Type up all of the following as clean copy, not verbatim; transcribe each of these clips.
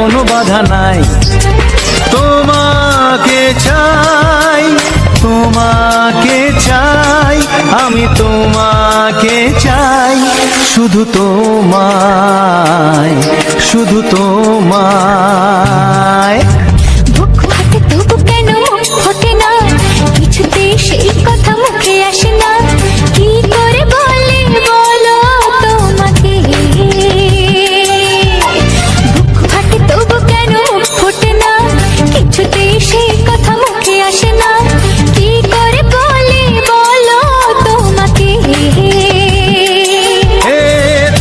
কোনো বাধা নাই। তোমাকে চাই, তোমাকে চাই, আমি তোমাকে চাই, শুধু তোমায়, শুধু তোমায়। বুক ফাটে তবু কেন মুখ ফোটে না, কিছুতে সেই কথা মুখে আসে না, কি করে বলে বলো তোমাকে। বুক ফাটে তবু কেন মুখ ফোটে না, কিছুতে সেই কথা মুখে আসে না, কি করে বলে বলো তোমাকে। হে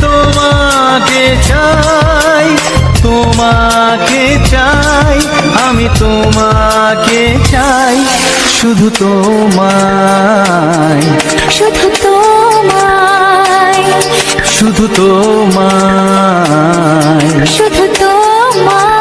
তোমাকে চাই, তোমাকে চাই, আমি তোমাকে চাই, শুধু তোমায়, শুধু তোমায়, শুধু তোমায়, শুধু তোমায়।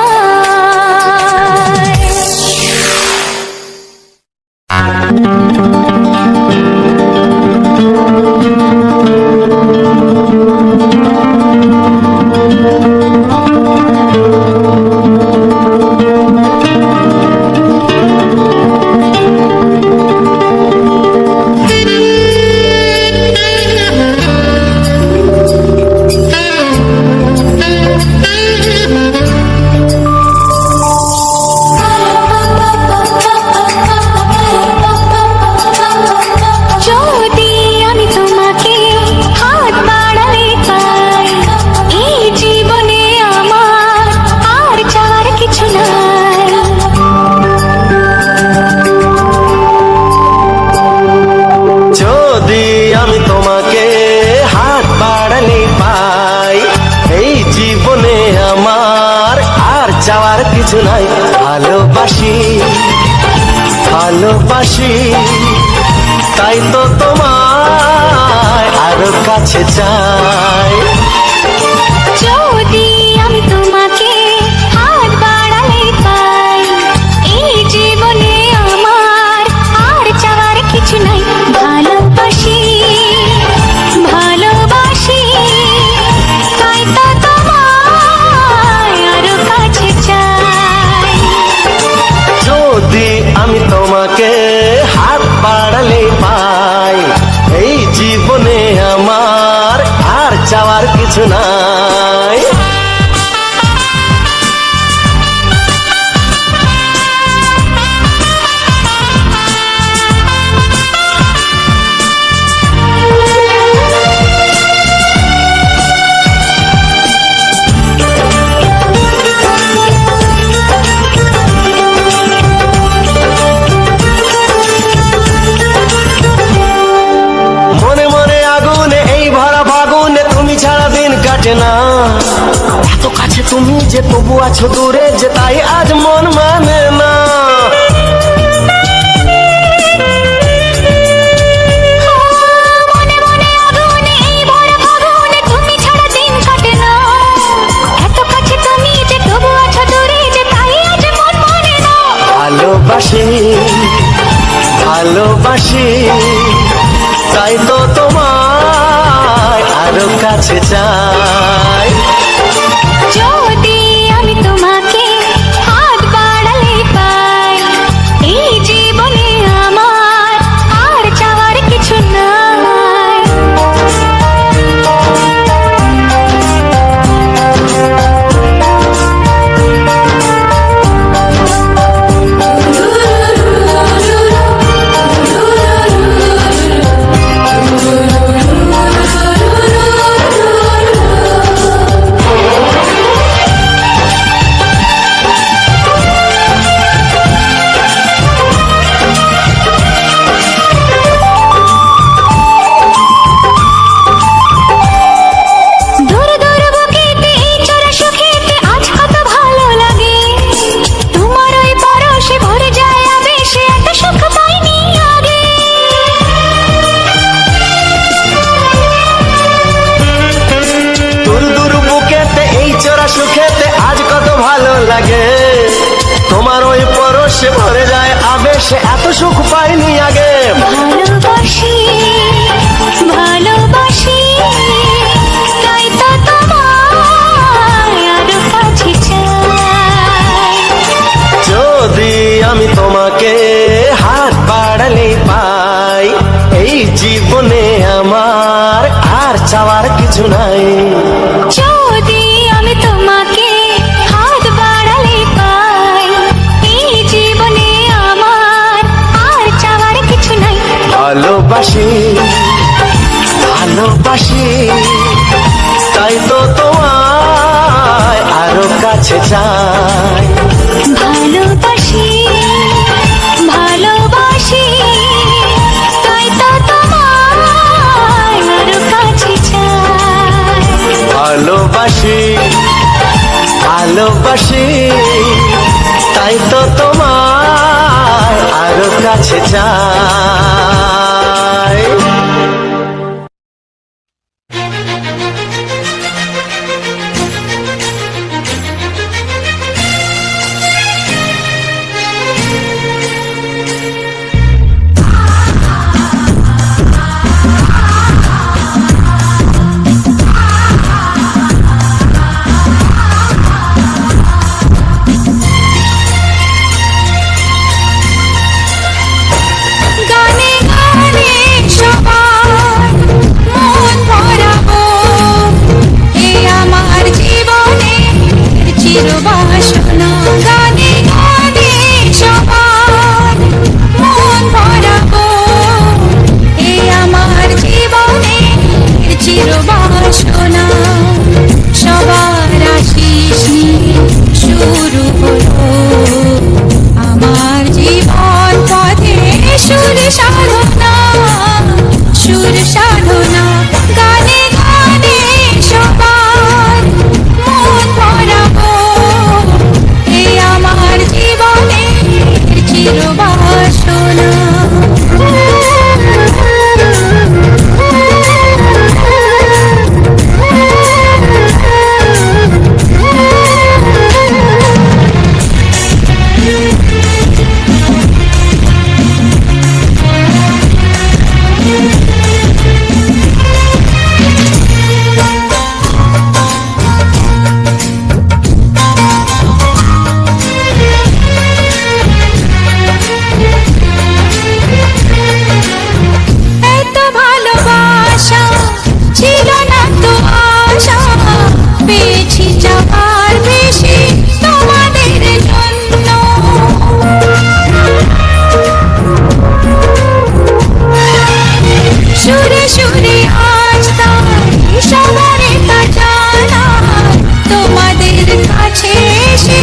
চাওয়ার কিছু নাই, ভালোবাসি ভালোবাসি, তাই তো তোমায় আরো কাছে চাই। যদি আমি তোমাকে হাত বাড়ালে পাই, এই জীবনে আমার আর চাওয়ার কিছু নাই, ভালোবাসি ভালোবাসি, তাই তো তোমায় আরো কাছে চাই। যদি আমি তোমাকে হাত বাড়ালে পাই, এই জীবনে আমার আর চাওয়ার কিছু নাই। না এত কাছে তুমি যে তবু আছো দূরে, যে তাই আজ মন মানে না। মনে মনে আগুনে এই ভরা ফাগুনে তুমি ছাড়া দিন কাটে না, এত কাছে তুমি যে তবু আছো দূরে, যে তাই আজ মন মানে না। ভালোবাসি ভালোবাসি, তাই তো তোমায় আরো কাছে চাই। যদি আমি তোমাকে হাত বাড়ালে পাই, এই জীবনে আমার আর চাওয়ার কিছু নাই। লাগে তোমার ওই পরশে ভরে যায় আবেশে, এত সুখ পাইনি আগে। ভালোবাসি ভালোবাসি, তাই তো তোমায় আরো কাছে চাই। জীবনে আমার আর চাওয়ার কিছু নাই। যদি আমি তোমাকে হাত বাড়ালে পাই, এই জীবনে আমার আর চাওয়ার কিছু নাই। ভালোবাসি ভালোবাসি তাই তো তোমায় আরো কাছে চাই। ভালোবাসি ভালোবাসি তাই তো তোমায় আরো কাছে চাই। ভালোবাসি ভালোবাসি তাই তো তোমায় আরো কাছে চাই। গানে গানে সবার মন ভরাবো, এই আমার জীবনে চিরবাসনা। গানে গানে সবার মন ভরাবো, এই আমার জীবনে চিরবাসনা। সবার আশিস নিয়ে শুরু হলো আমার জীবন পথে সুর সাধনা, সুর সাধনা। গানে গানে সবার মন ভরাবো, এই আমার জীবনে চিরবাসনা। এত ভালোবাসা ছিল না তো আশা, পেয়েছি যাবার বেশি তোমাদের জন্য। সুরে সুরে আজ তাই সবারে তা জানা, তোমাদের কাছে এসে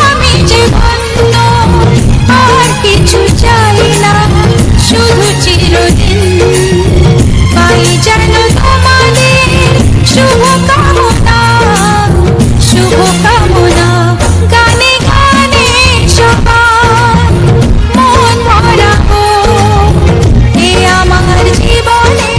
আমি যে ধন্য। আর কিছু চাই না, শুধু চিরদিন পাই যেন তোমাদের শুভ কামনা, শুভ কামনা। গানে গানে সবার মন ভরাবো, এ আমার জীবনে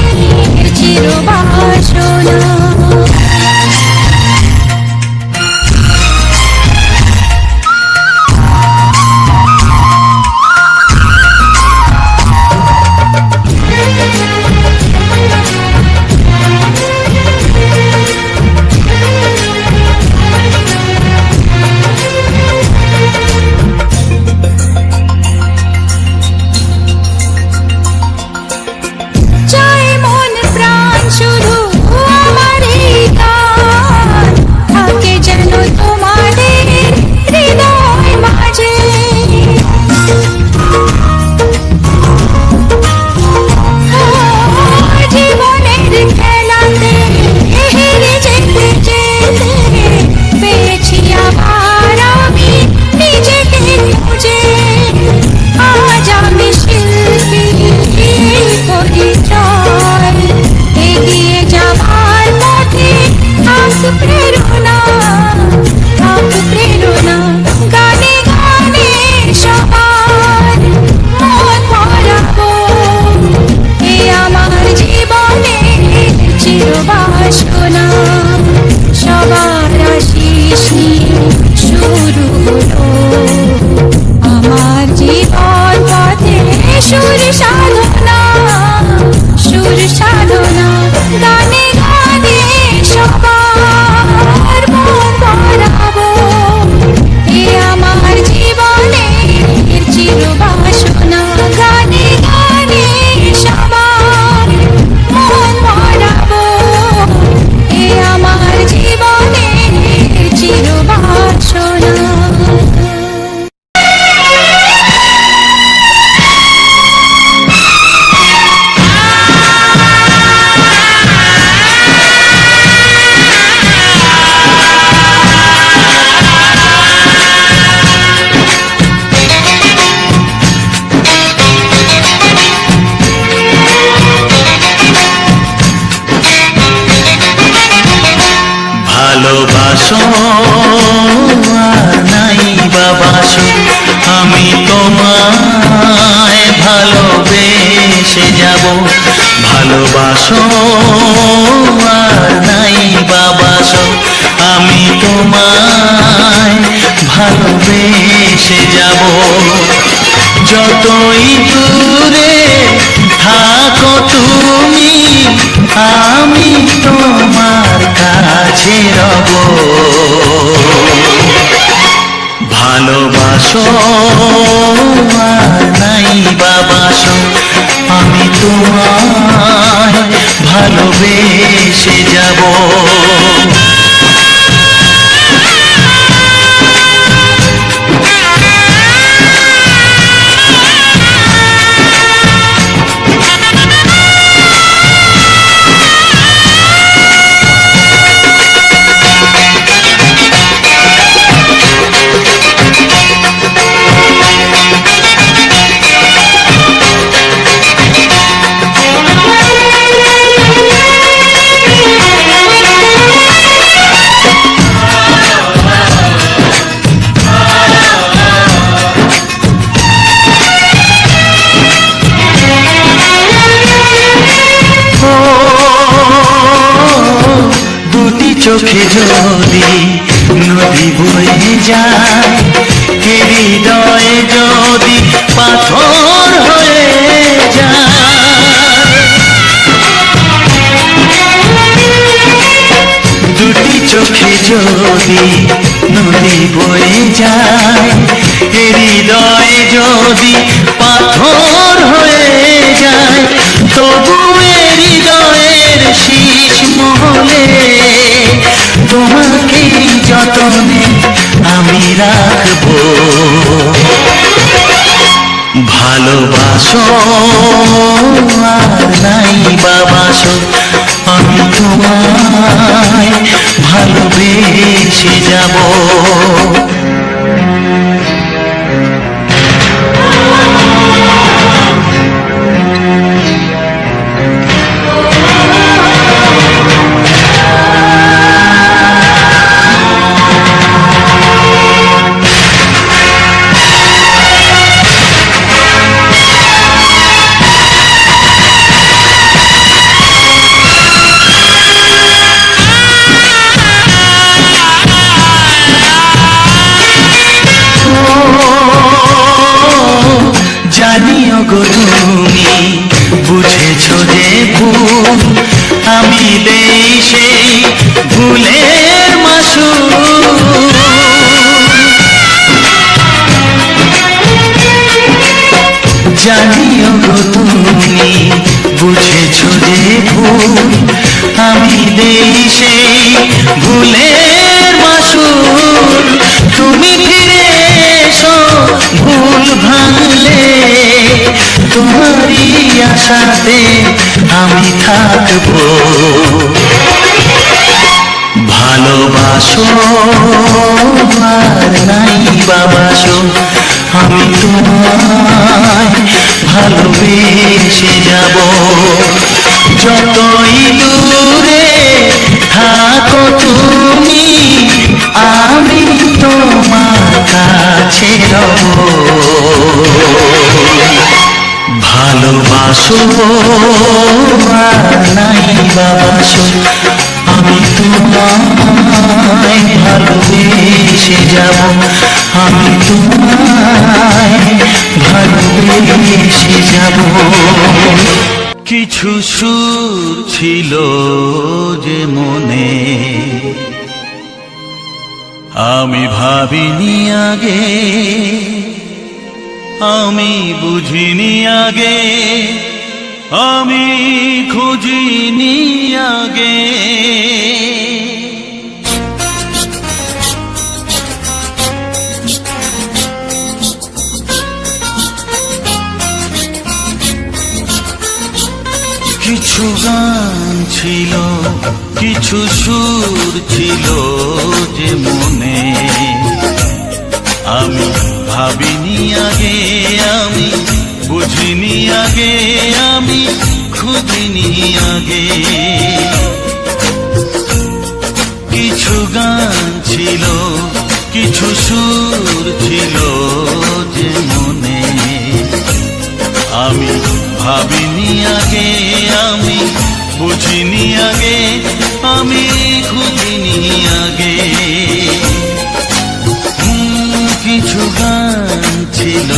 ভালোবাসো আর নাই বাবাসো, আমি তোমায় ভালোবেসে যাব। যতই দূরে থাকো তুমি, আমি তোমার কাছে রব। ভালোবাসো আর নাই বাবাসো, আমি তোমায় ভালোবেসে যাব। চোখে যদি নদী বয়ে যায়, হৃদয়ে যদি পাথর হয়ে যায়, দুটি চোখে যদি নদী বয়ে যায়, হৃদয়ে যদি পাথর হয়ে যায়, তবু হৃদয়ের শীষ মহলে তোমাকে যতনে আমি রাখবো। ভালোবাসো আর নাই বাবাসো, আমি তোমায় ভালোবেসে যাব। জানিও গো তুমি বুঝেছো যে ভুল, আমি দেই সেই ভুলের মাসুল। জানিও গো তুমি বুঝেছো যে ভুল, আমি দেই সেই ভুলের মাসুল। তুমি ফিরে এসো ভুল ভাঙলে, তোমারই আশাতে আমি থাকবো। ভালোবাসো আর নাই বাবাসো, আমি তোমায় ভালোবেসে যাব। যতই দূরে থাকো তুমি, আমি তোমার কাছে রব। ভালোবাসো আর নাই বাবাসো, আমি তোমায় ভালোবেসে যাব। আমি তোমায় ভালোবেসে যাব। কিছু সুর ছিল যে মনে, আমি ভাবিনি আগে, আমি বুঝিনি আগে, আমি খুঁজিনি আগে। কিছু গান ছিল, কিছু সুর ছিল যে মনে, আমি ভাবিনি আগে, আমি বুঝিনি আগে, আমি খুঁজিনি আগে। কিছু গান ছিল, কিছু সুর ছিল যে মনে, আমি ভাবিনি আগে আমি, বুঝিনি আগে আমি, খুঁজিনি আগে। কিছু গান ছিল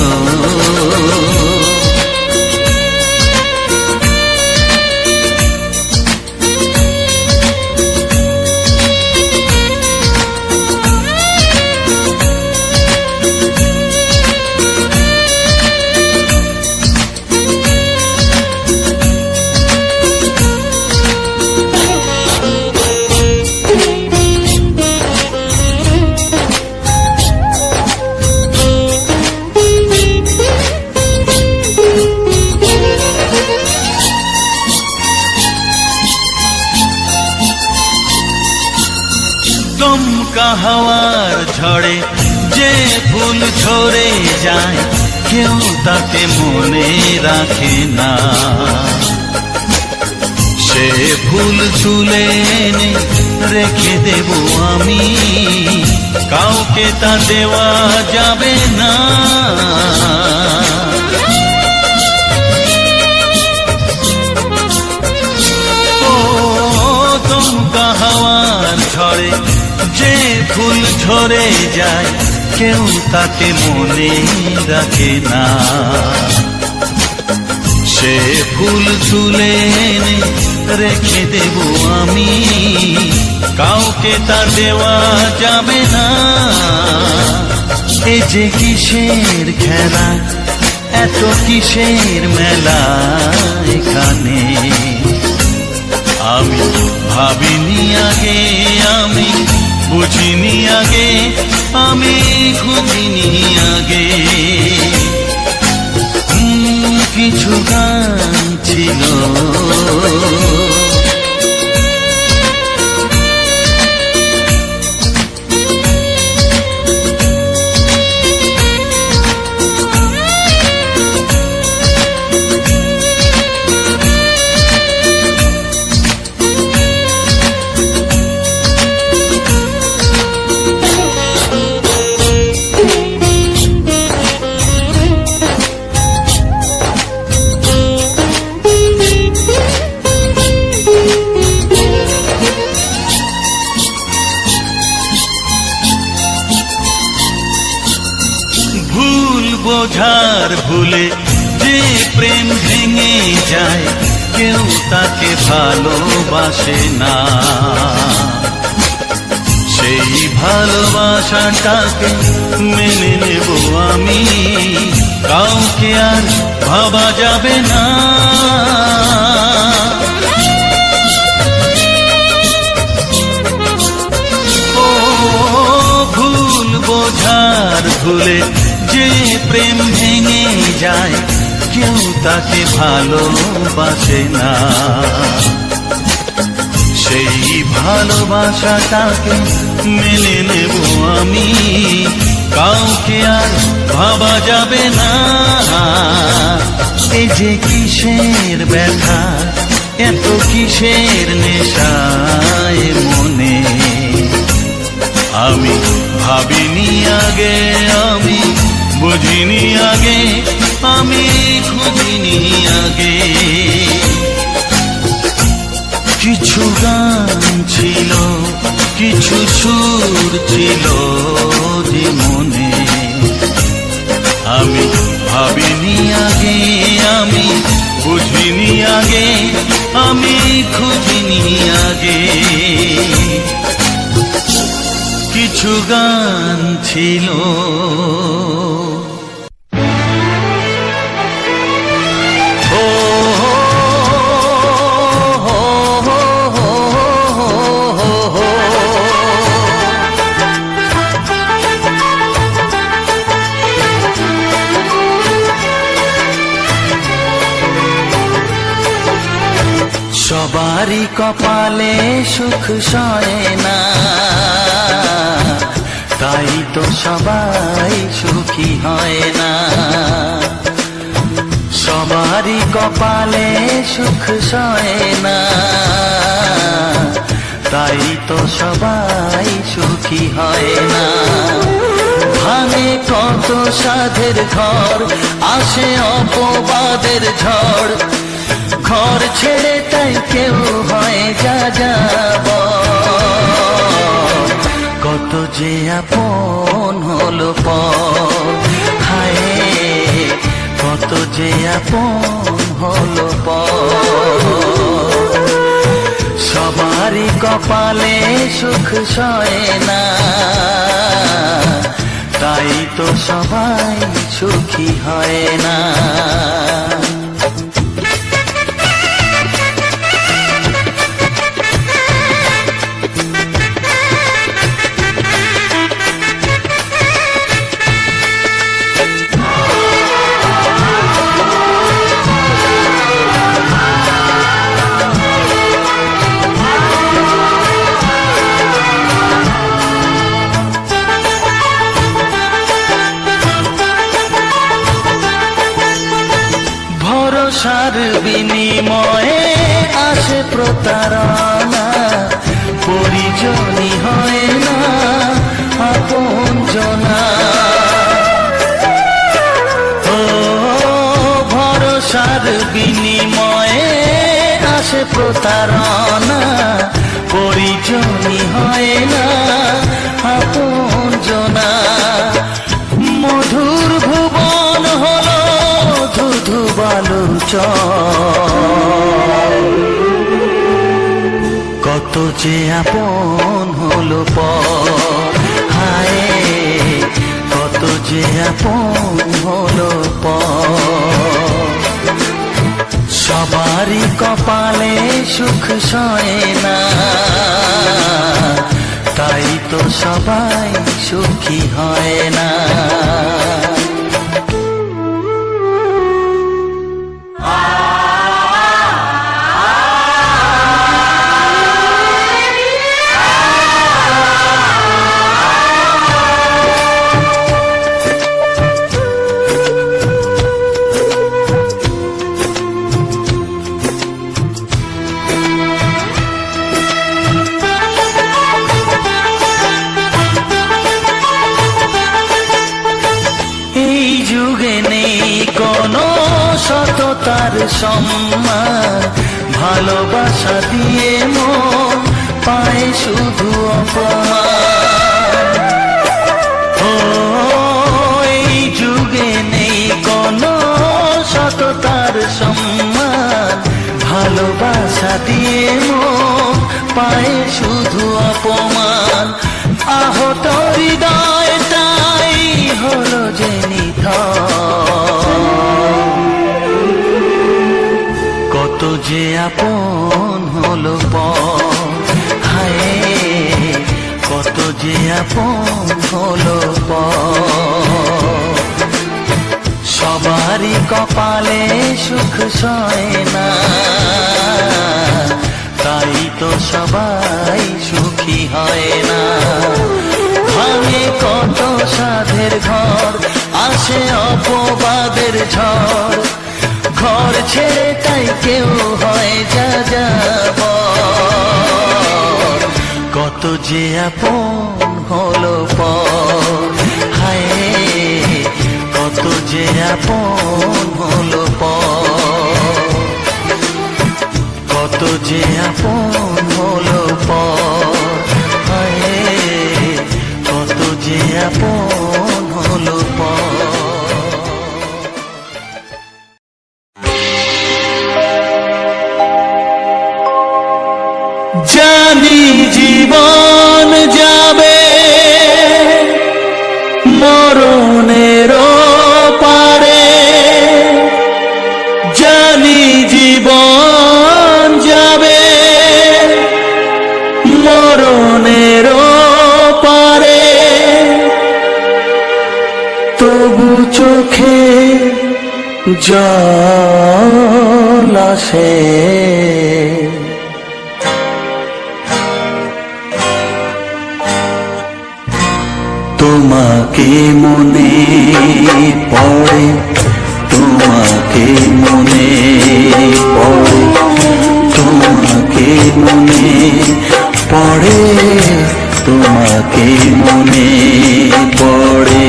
দমকা হাওয়ার ঝড়ে যে ফুল ঝরে যায়, কেউ তাকে মনে রাখে না। সে ফুল তুলে এনে রেখে দেব আমি, কাউকে তা দেওয়া যাবে না। ও দমকা হাওয়ার ঝড়ে যে ফুল ঝরে যায়, কেউ তাকে মনে রাখে না। সে ফুল তুলে এনে রেখে দেব আমি, কাউকে তা দেওয়া যাবে না। এ যে কিসের খেলা, এত কিসের মেলা এখানে। আমি ভাবিনি আগে আমি, বুঝিনি আগে আমি, খুঁজিনি আগে। কিছু গান ছিল বোঝার ভুলে যে প্রেম ভেঙে যায়, কেউ তাকে ভালোবাসে না। সেই ভালোবাসাটাকে মেনে নেব আমি, কাউকে আর ভাবা যাবে না। ও ভুল বোঝার ভুলে যে প্রেম ভেঙে যায়, কেউ তাকে ভালোবাসে না। সেই ভালোবাসাটাকে মেনে নেব আমি, কাউকে আর ভাবা যাবে না। এই যে কিসের ব্যথা, এত কিসের নেশায় মনে। আমি ভাবিনি আগে আমি, বুঝিনি আগে আমি, খুঁজিনি আগে। কিছু গান ছিল, কিছু সুর ছিল যে মনে। আমি ভাবিনি আগে আমি, বুঝিনি আগে আমি, খুঁজিনি আগে। কিছু গান ছিল সবারই কপালে সুখ সয় না, তাই তো সবাই সুখী হয় না। সবারই কপালে সুখ সয় না, তাই তো সবাই সুখী হয় না। ভাঙে কত সাধের ঘর, আসে অপবাদের ঝড়। ঘর ছেড়ে তাই কেউ হয় যা যাব, কত যে আপন হলো পর। হায় কত যে আপন হলো পর। সবারই কপালে সুখ সয় না, তাই তো সবাই সুখী হয় না। ভরসার বিনিময়ে আসে প্রতারণা, পরিজনই হয় না আপনজনা। ও ভরসার বিনিময়ে আসে প্রতারণা, পরিজনই হয় না আপনজনা। মধুর ভুবন হলো ধুধু বালুচর, কত যে আপন হলো পর। হায় কত যে আপন হলো পর। সবারই কপালে সুখ সয় না, তাই তো সবাই সুখী হয় না। সততার সম্মান, ভালোবাসা দিয়ে মন পায় শুধু অপমান। ও এই যুগে নেই কোনো সততার সম্মান, ভালোবাসা দিয়ে মন পায় শুধু অপমান। আহত হৃদয়টাই হলো যে নিথর, কত যে আপন হলো পর। হায় কত যে আপন হলো পর। সবারই কপালে সুখ সয় না, তাই তো সবাই সুখী হয় না। ভাঙে কত সাধের ঘর, আসে অপবাদের ঝড়। ঘর ছেড়ে তাই কেউ হয় যা যাব, কত যে আপন হলো পর। হায় কত যে আপন হলো পর। কত যে আপন হলো পর। হায় কত যে আপন হলো পর। জানি জীবন যাবে মরণের পারে, জানি জীবন যাবে মরণের পারে। তবু চোখে জল আসে, তোমাকে মনে পড়ে, তোমাকে মনে পড়ে, তোমাকে মনে পড়ে, তোমাকে মনে পড়ে।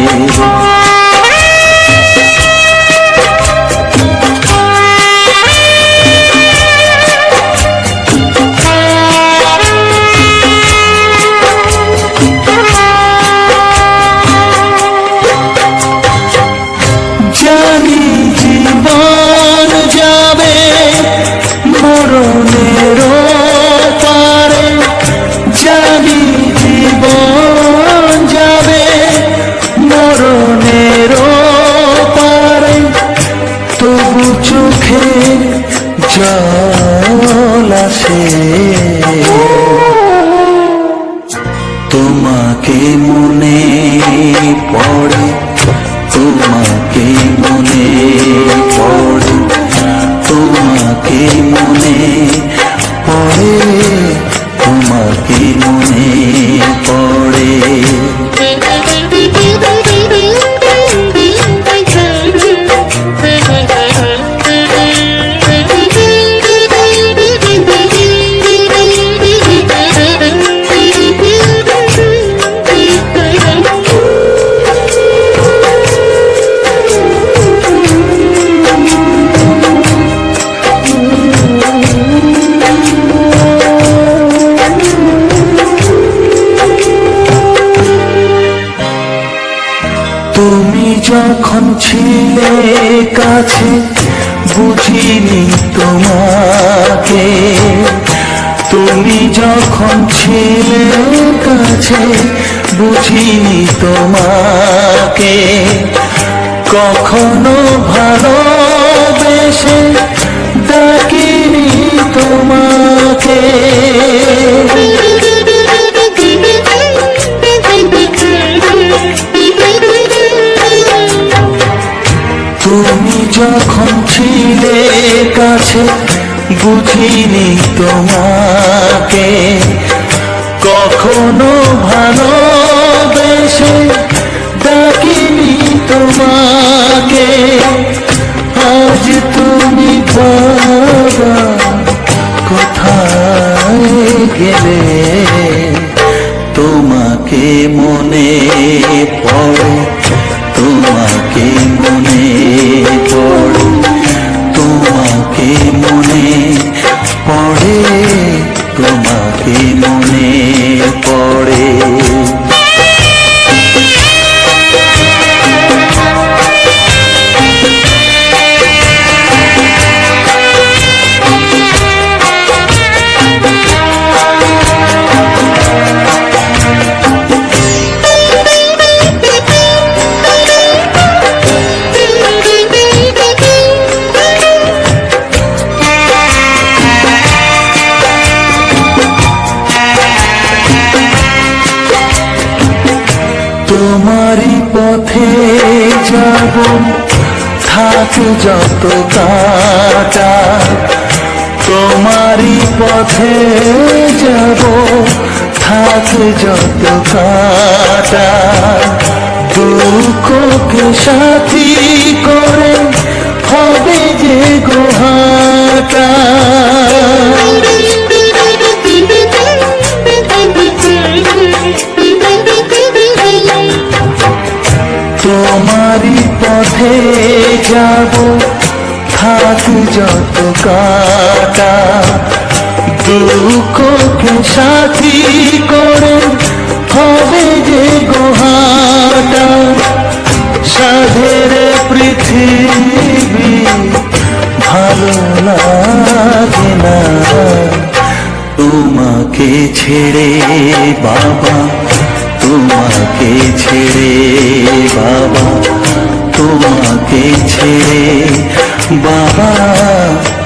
জল আসে তোমাকে মনে পড়ে, তোমাকে মনে পড়ে, তোমাকে মনে পড়ে, তোমাকে মনে পড়ে। তুমি যখন ছিলে কাছে বুঝিনি তোমাকে, তুমি যখন ছিলে কাছে বুঝিনি তোমাকে, কখনো ভালোবেসে ডাকিনি তোমাকে। তুমি যখন ছিলে কাছে বুঝিনি তোমাকে, কখনো ভালোবেসে ডাকিনি তোমাকে। আজ তুমি বাবা কোথায় গেলে, তোমাকে মনে পড়ে, তোমাকে মনে পড়ে, তোমাকে মনে পড়ে, তোমাকে মনে পড়ে। তোমারই পথে যাব থাক যত কাটা, তোমারই পথে যাব থাক যত কাটা, দুঃখকে সাথী করে হবে যে গোহাটা। তোমারই পথে যাব থাক যত কাটা, দুঃখকে সাথী করে হবে যে গোহাটা। সাধের পৃথিবী ভালো লাগে না তোমাকে ছেড়ে বাবা, তোমাকে ছেড়ে বাবা, তোমাকে ছেড়ে বাবা,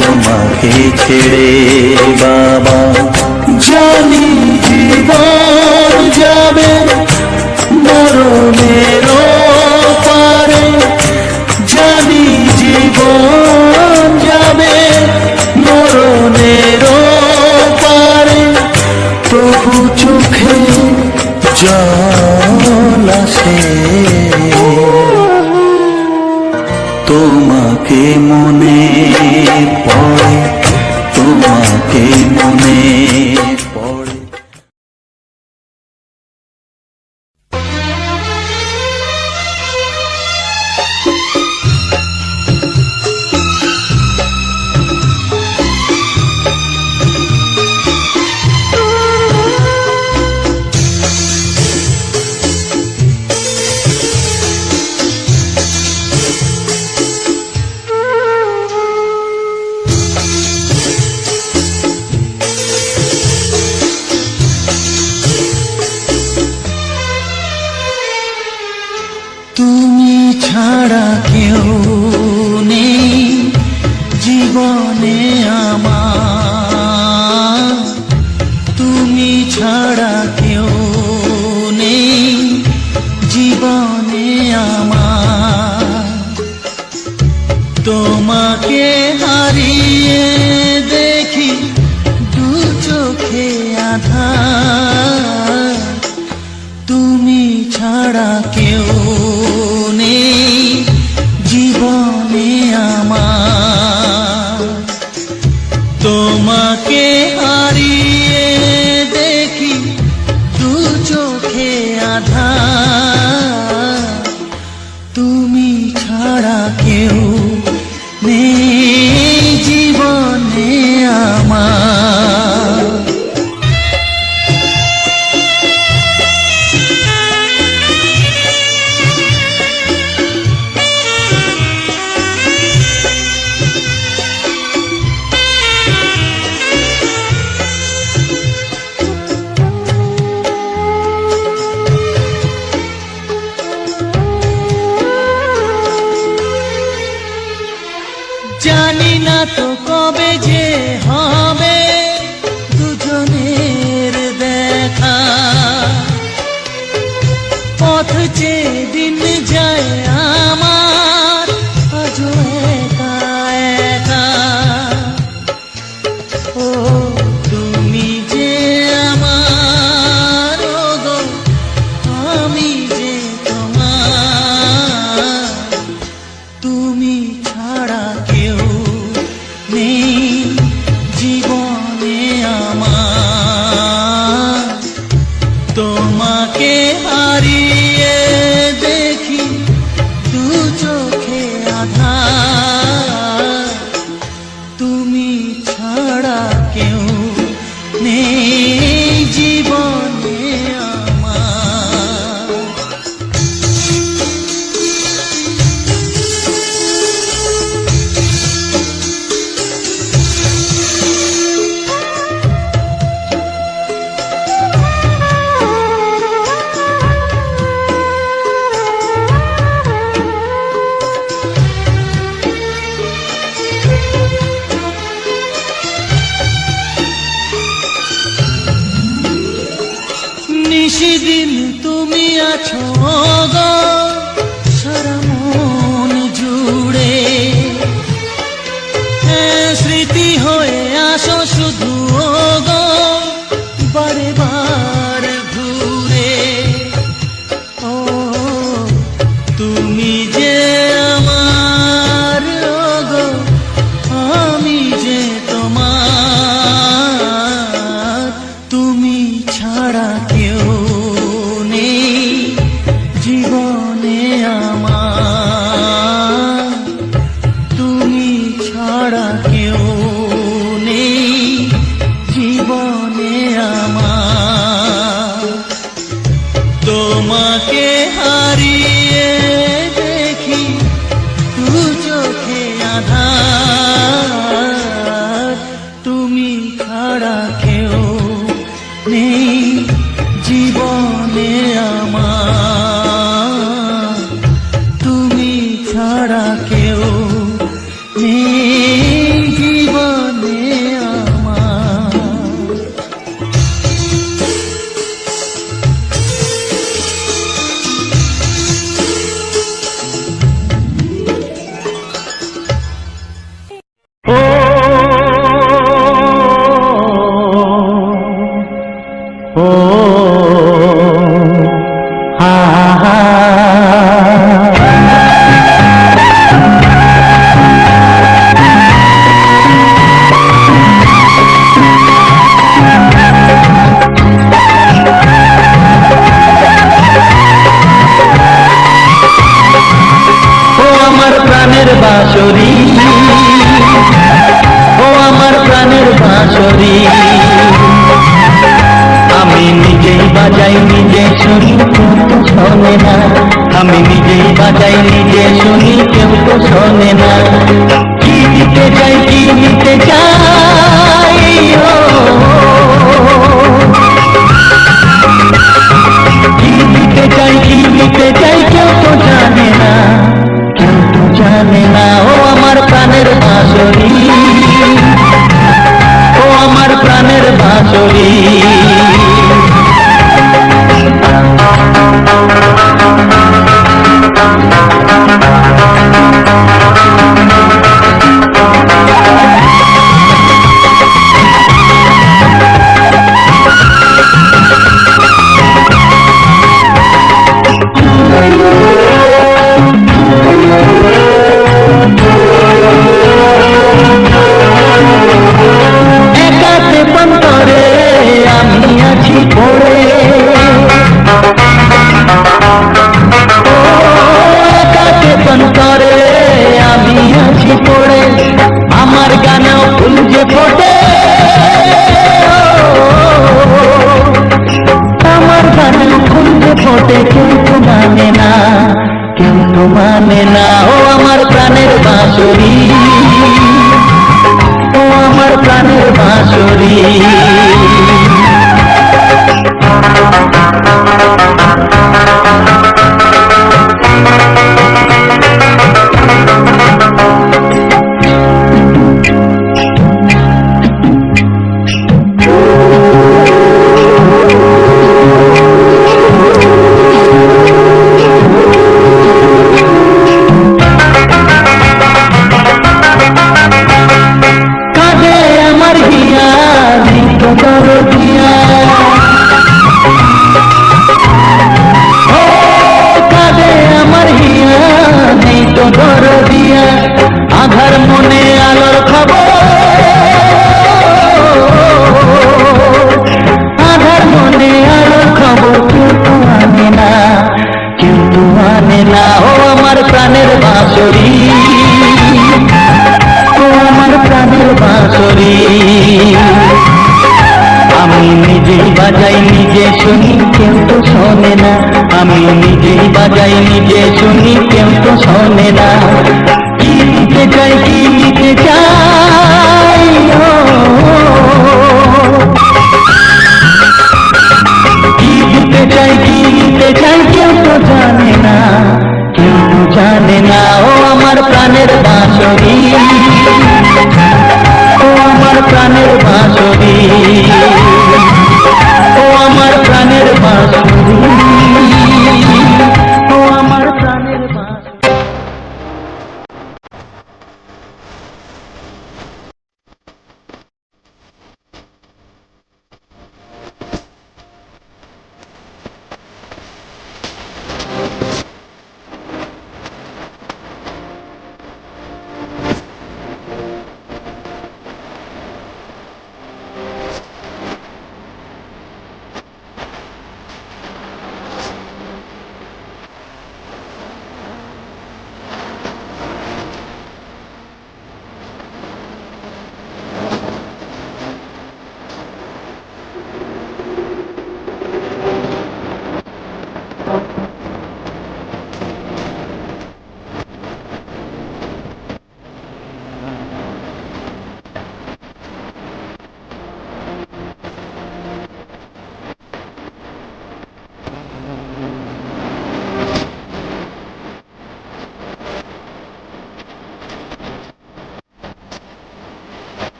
তোমাকে ছেড়ে বাবা। জানি জীবন যাবে মরণের পারে, জানি জীবন যাবে মরণের পারে, তবু চোখে জল আসে তোমাকে মনে পড়ে, তোমাকে মনে পড়ে। তোমাকে হারিয়ে দেখি দু চোখে আধার, তুমি ছাড়া কেউ নেই জীবনে আমার। জানি না তো কবে যে হবে দুজনের দেখা, পথ চেয়ে দিন যায় আমার আজও একা একা। ও তুমি যে আমার, ও গো আমি যে তোমার, তুমি ছাড়া কেউ নেই জীবনে আমার। তোমাকে হারিয়ে দেখি দু চোখে আধার, তুমি ছাড়া কেউ নেই জীবনে আমার। নিশিদিন তুমি আছো গো সারা মন জুড়ে, স্মৃতি হয়ে আসো শুধু গো বারে বার ঘুরে। ও তুমি যে আমার, ও গো আমি যে তোমার, তুমি ছাড়া কেউ নেই জীবনে আমার। তুমি ছাড়া কেউ নেই জীবনে আমার। তোমাকে হারিয়ে দেখি দু চোখে আধার, তুমি ছাড়া কেউ নেই জীবনে আমার। তুমি ছাড়া কেউ নেই জীবনে আমার। ও হা হা ও আমার প্রাণের বাঁশরি, ও আমার প্রাণের বাঁশরি, আমি নিজেই বাজাই নিজে শুনি কেউ তো শোনে না, আমি নিজেই বাজাই নিজে শুনি কেউ তো শোনে না। কি দিতে চাই কি দিতে চাই, ও কি দিতে চাই কি দিতে চাই কেউ তো জানে না, কেউ তো জানে না। ও আমার প্রাণের বাঁশরি, ও আমার প্রাণের বাঁশরি। আমার গানের ফুল যে ফোটে কেউ তো মানে না, কেউ তো মানে না। ও আমার প্রাণের বাঁশরি, ও আমার প্রাণের বাঁশরি। কাঁদে আমার হিয়া নিত দরদিয়া, ও কাঁদে আমার হিয়া নিত দরদিয়া। আধার মনে আলোর খবর, আধার মনে আলোর খবর কেউ তো আনে না, কেউ তো আনে না। ও আমার প্রাণের বাঁশরি, ও আমার প্রাণের বাঁশরি। আমি নিজেই বাজাই নিজে শুনি, কেউ তো শোনে না। আমি নিজেই বাজাই নিজে শুনি, কেউ তো শোনে না। কি দিতে চাই, কি দিতে চাই, ও কি দিতে চাই, কি দিতে চাই, কেউ তো জানে না, কেউ তো জানে না। ও আমার প্রাণের বাঁশরি, ও আমার প্রাণের বাঁশরি, ও আমার প্রাণের বাঁশরি, ও আমার প্রাণের বাঁশরি।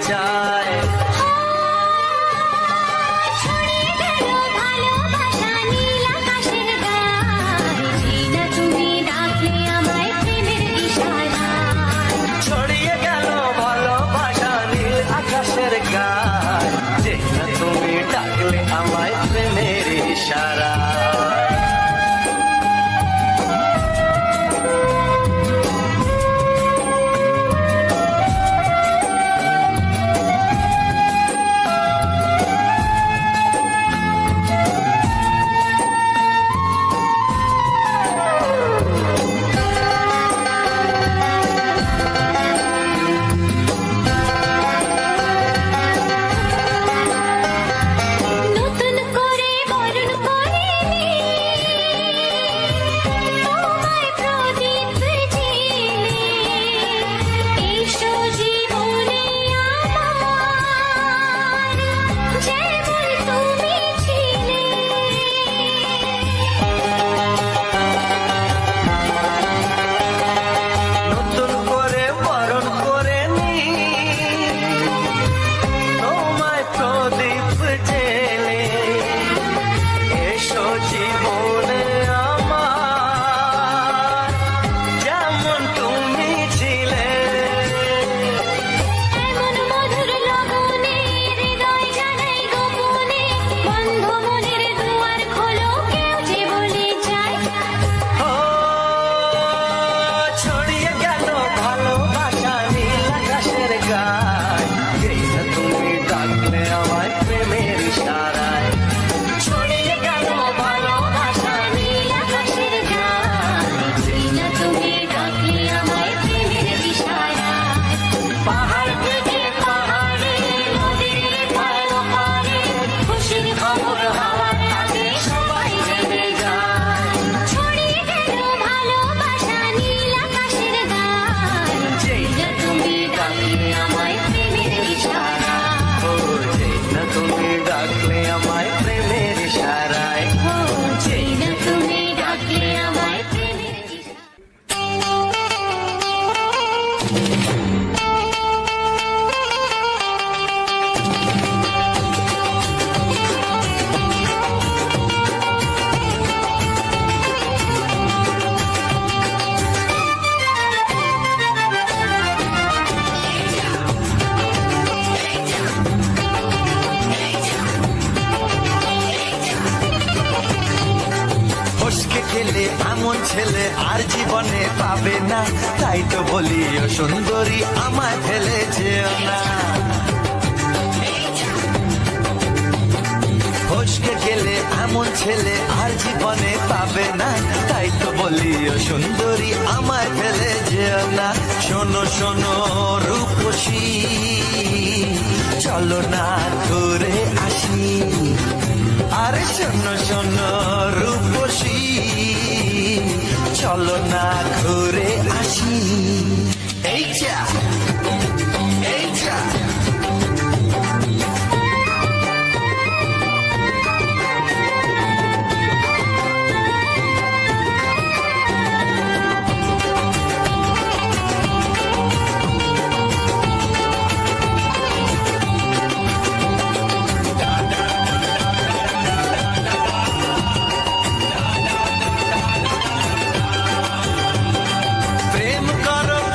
চায়। ছড়িয়ে গেল ভালোবাসা নীল আকাশের গায়ে, যেই না তুমি ডাকলে আমায় প্রেমের ইশারায়। ছড়িয়ে গেল ভালোবাসা নীল আকাশের গায়, যে না তুমি ডাকলে আমায় প্রেমের ইশারা। নতুন করে বরণ করে তোমায় প্রদীপ জেলে, এসো জীবনে আমার, যেমন তুমি ছিলে। নতুন করে বরণ করে নি তোমায় প্রদীপ জেলে, এসো জীবনে আমার, যেমন তুমি ছিলে। এমন মধুর লগনে হৃদয় জানাই গোপনে, বন্ধ মনের দুয়ার খোলো, কেউ যে বলে যায়। ও ছড়িয়ে গেল ভালোবাসা নীল আকাশের গায়, যেই না তুমি ডাকলে আমায় প্রেমের ইশারায়। ছড়িয়ে গেল ভালোবাসা নীল আকাশের গায়ে, যেই না তুমি ডাকলে আমায় প্রেমের ইশারায়। পাহাড় থেকে পাহাড়ে নদীর পার ওপারে, খুশির খবর হাওয়ার কাছে সবাই জেনে যায়। ছড়িয়ে গেল ভালোবাসা নীল আকাশের গায়ে, যেই না তুমি ডাকলে আমায় প্রেমের ইশারায়। ও যেই না তুমি ডাকলে আমায় প্রেমের ইশারায়। ও যেই না তুমি ডাকলে আমায় প্রেমের ইশারায়। ফসকে গেলে এমন ছেলে আর জীবনে পাবে না, তাই তো বলি ও সুন্দরী আমায় ফেলে যেও না। ফসকে গেলে এমন ছেলে আর জীবনে পাবে না, তাই তো বলি ও সুন্দরী আমায় ফেলে যেও না। শোনো শোনো রূপসী, চলো না ঘুরে আসি। আরে শোনো শোনো রূপসী, চলো না ঘুরে আসি। এই যা এই যা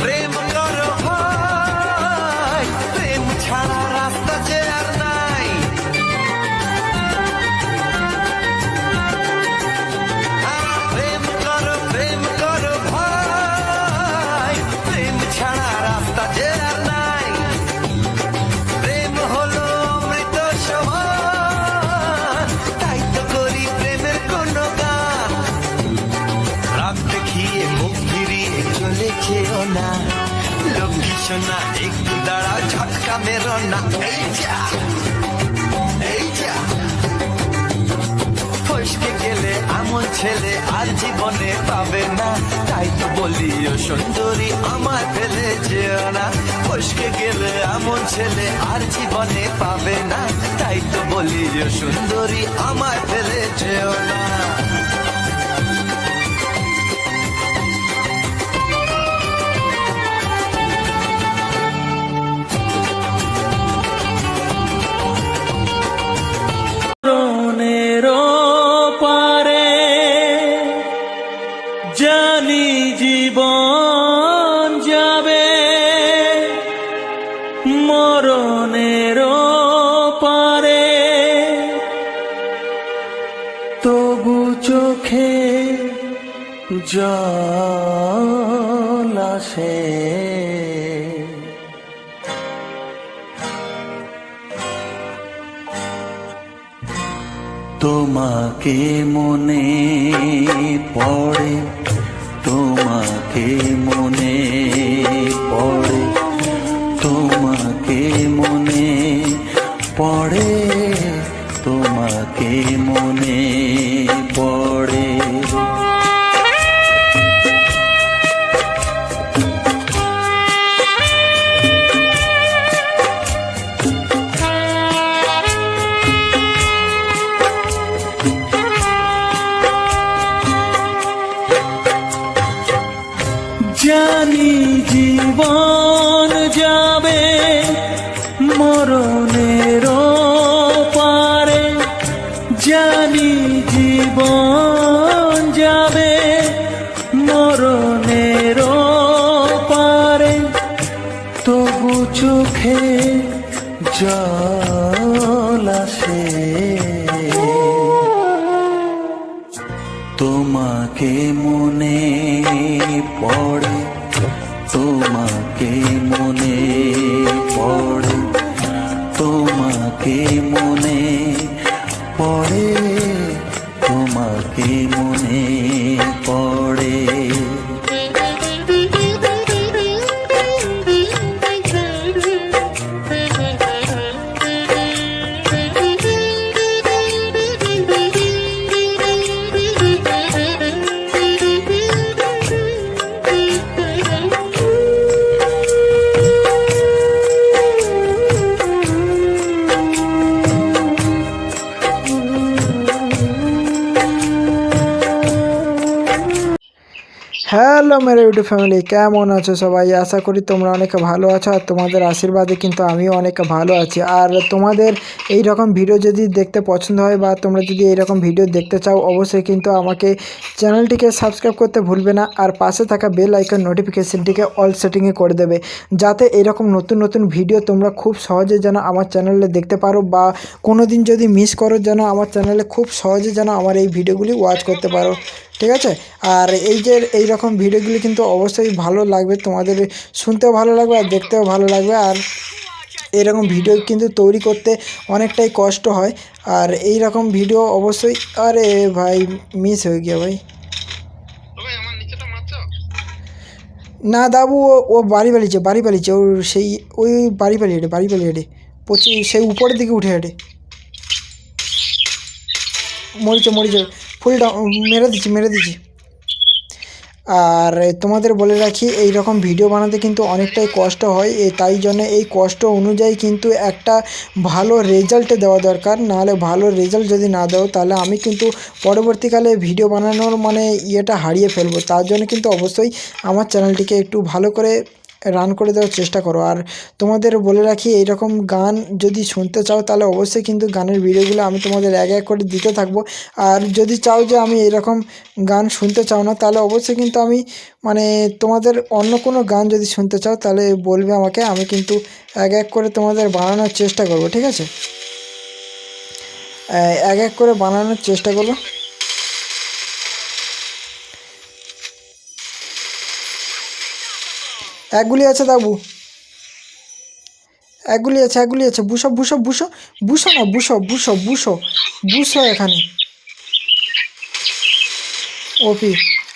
প্রেম করো ভাই, প্রেম ছাড়া রাস্তা যে আর নাই। প্রেম করো ভাই, প্রেম ছাড়া রাস্তা যে আর নাই। প্রেম হলো অমৃত সমান, তাই তো করি প্রেমের কোনো গান। রাত দেখিয়ে মুখ ফিরিয়ে চলে যেও না, লক্ষ্মী সোনা একটু দাঁড়াও, ঝটকা মেরো না। এই যা এই যা ফসকে গেলে এমন ছেলে আর জীবনে পাবে না, তাই তো বলি ও সুন্দরী আমায় ফেলে যেও না। ফসকে গেলে এমন ছেলে আর জীবনে পাবে না, তাই তো বলি ও সুন্দরী আমায় ফেলে যেও না। জীবন যাবে মরণের পারে, তবু চোখে জল আসে। তোমাকে মনে পড়ে, তোমাকে মনে পড়ে, তোমাকে মনে পড়ে, তোমাকে মনে পড়ে। জানি জীবন যাবে মরণের পারে, জানি জীবন যাবে মরণের পারে, তবু চোখে জল আসে। তোমাকে মনে পড়ে, তোমাকে মনে পড়ে, তোমাকে মনে পড়ে, তোমাকে মনে পড়ে। হ্যালো মেরে ইউটিউব ফ্যামিলি, কেমন আছো সবাই? আশা করি তোমরা অনেক ভালো আছো, আর তোমাদের আশীর্বাদে কিন্তু আমিও অনেক ভালো আছি। আর তোমাদের এই রকম ভিডিও যদি দেখতে পছন্দ হয় বা তোমরা যদি এই রকম ভিডিও দেখতে চাও, অবশ্যই কিন্তু আমাকে চ্যানেলটিকে সাবস্ক্রাইব করতে ভুলবে না, আর পাশে থাকা বেল আইকন নোটিফিকেশনটিকে অল সেটিংয়ে করে দেবে, যাতে এরকম নতুন নতুন ভিডিও তোমরা খুব সহজে যেন আমার চ্যানেলে দেখতে পারো, বা কোনো দিন যদি মিস করো যেন আমার চ্যানেলে খুব সহজে যেন আমার এই ভিডিওগুলি ওয়াচ করতে পারো, ঠিক আছে? আর এই যে এই রকম ভিডিওগুলি কিন্তু অবশ্যই ভালো লাগবে, তোমাদের শুনতেও ভালো লাগবে আর দেখতেও ভালো লাগবে। আর এরকম ভিডিও কিন্তু তৈরি করতে অনেকটাই কষ্ট হয়, আর এই রকম ভিডিও অবশ্যই। আরে ভাই, মিস হয়ে গিয়া ভাই। না দাবু, ও বাড়ি পালিয়েছে ওর সেই ওই বাড়ি পালিয়ে হেঁটে পড়ছি, সেই উপরের দিকে উঠে হেঁটে মরিচে ফুলটা মেরে দিচ্ছি। আর তোমাদের বলে রাখি, এই রকম ভিডিও বানাতে কিন্তু অনেকটাই কষ্ট হয়, তাই জন্য এই কষ্ট অনুযায়ী কিন্তু একটা ভালো রেজাল্ট দেওয়া দরকার, নাহলে ভালো রেজাল্ট যদি না দাও তাহলে আমি কিন্তু পরবর্তীকালে ভিডিও বানানোর মানে ইয়েটা হারিয়ে ফেলবো। তার জন্য কিন্তু অবশ্যই আমার চ্যানেলটিকে একটু ভালো করে রান করে দেওয়ার চেষ্টা করো। আর তোমাদের বলে রাখি, এইরকম গান যদি শুনতে চাও তাহলে অবশ্যই কিন্তু গানের ভিডিওগুলো আমি তোমাদের এক এক করে দিতে থাকবো। আর যদি চাও যে আমি এরকম গান শুনতে চাও না, তাহলে অবশ্যই কিন্তু আমি মানে তোমাদের অন্য কোনো গান যদি শুনতে চাও তাহলে বলবে আমাকে, আমি কিন্তু এক এক করে তোমাদের বানানোর চেষ্টা করব, ঠিক আছে? এক এক করে বানানোর চেষ্টা করব। একগুলি আছে দাবু, একগুলি আছে বুসো না, বুসো এখানে ওপি।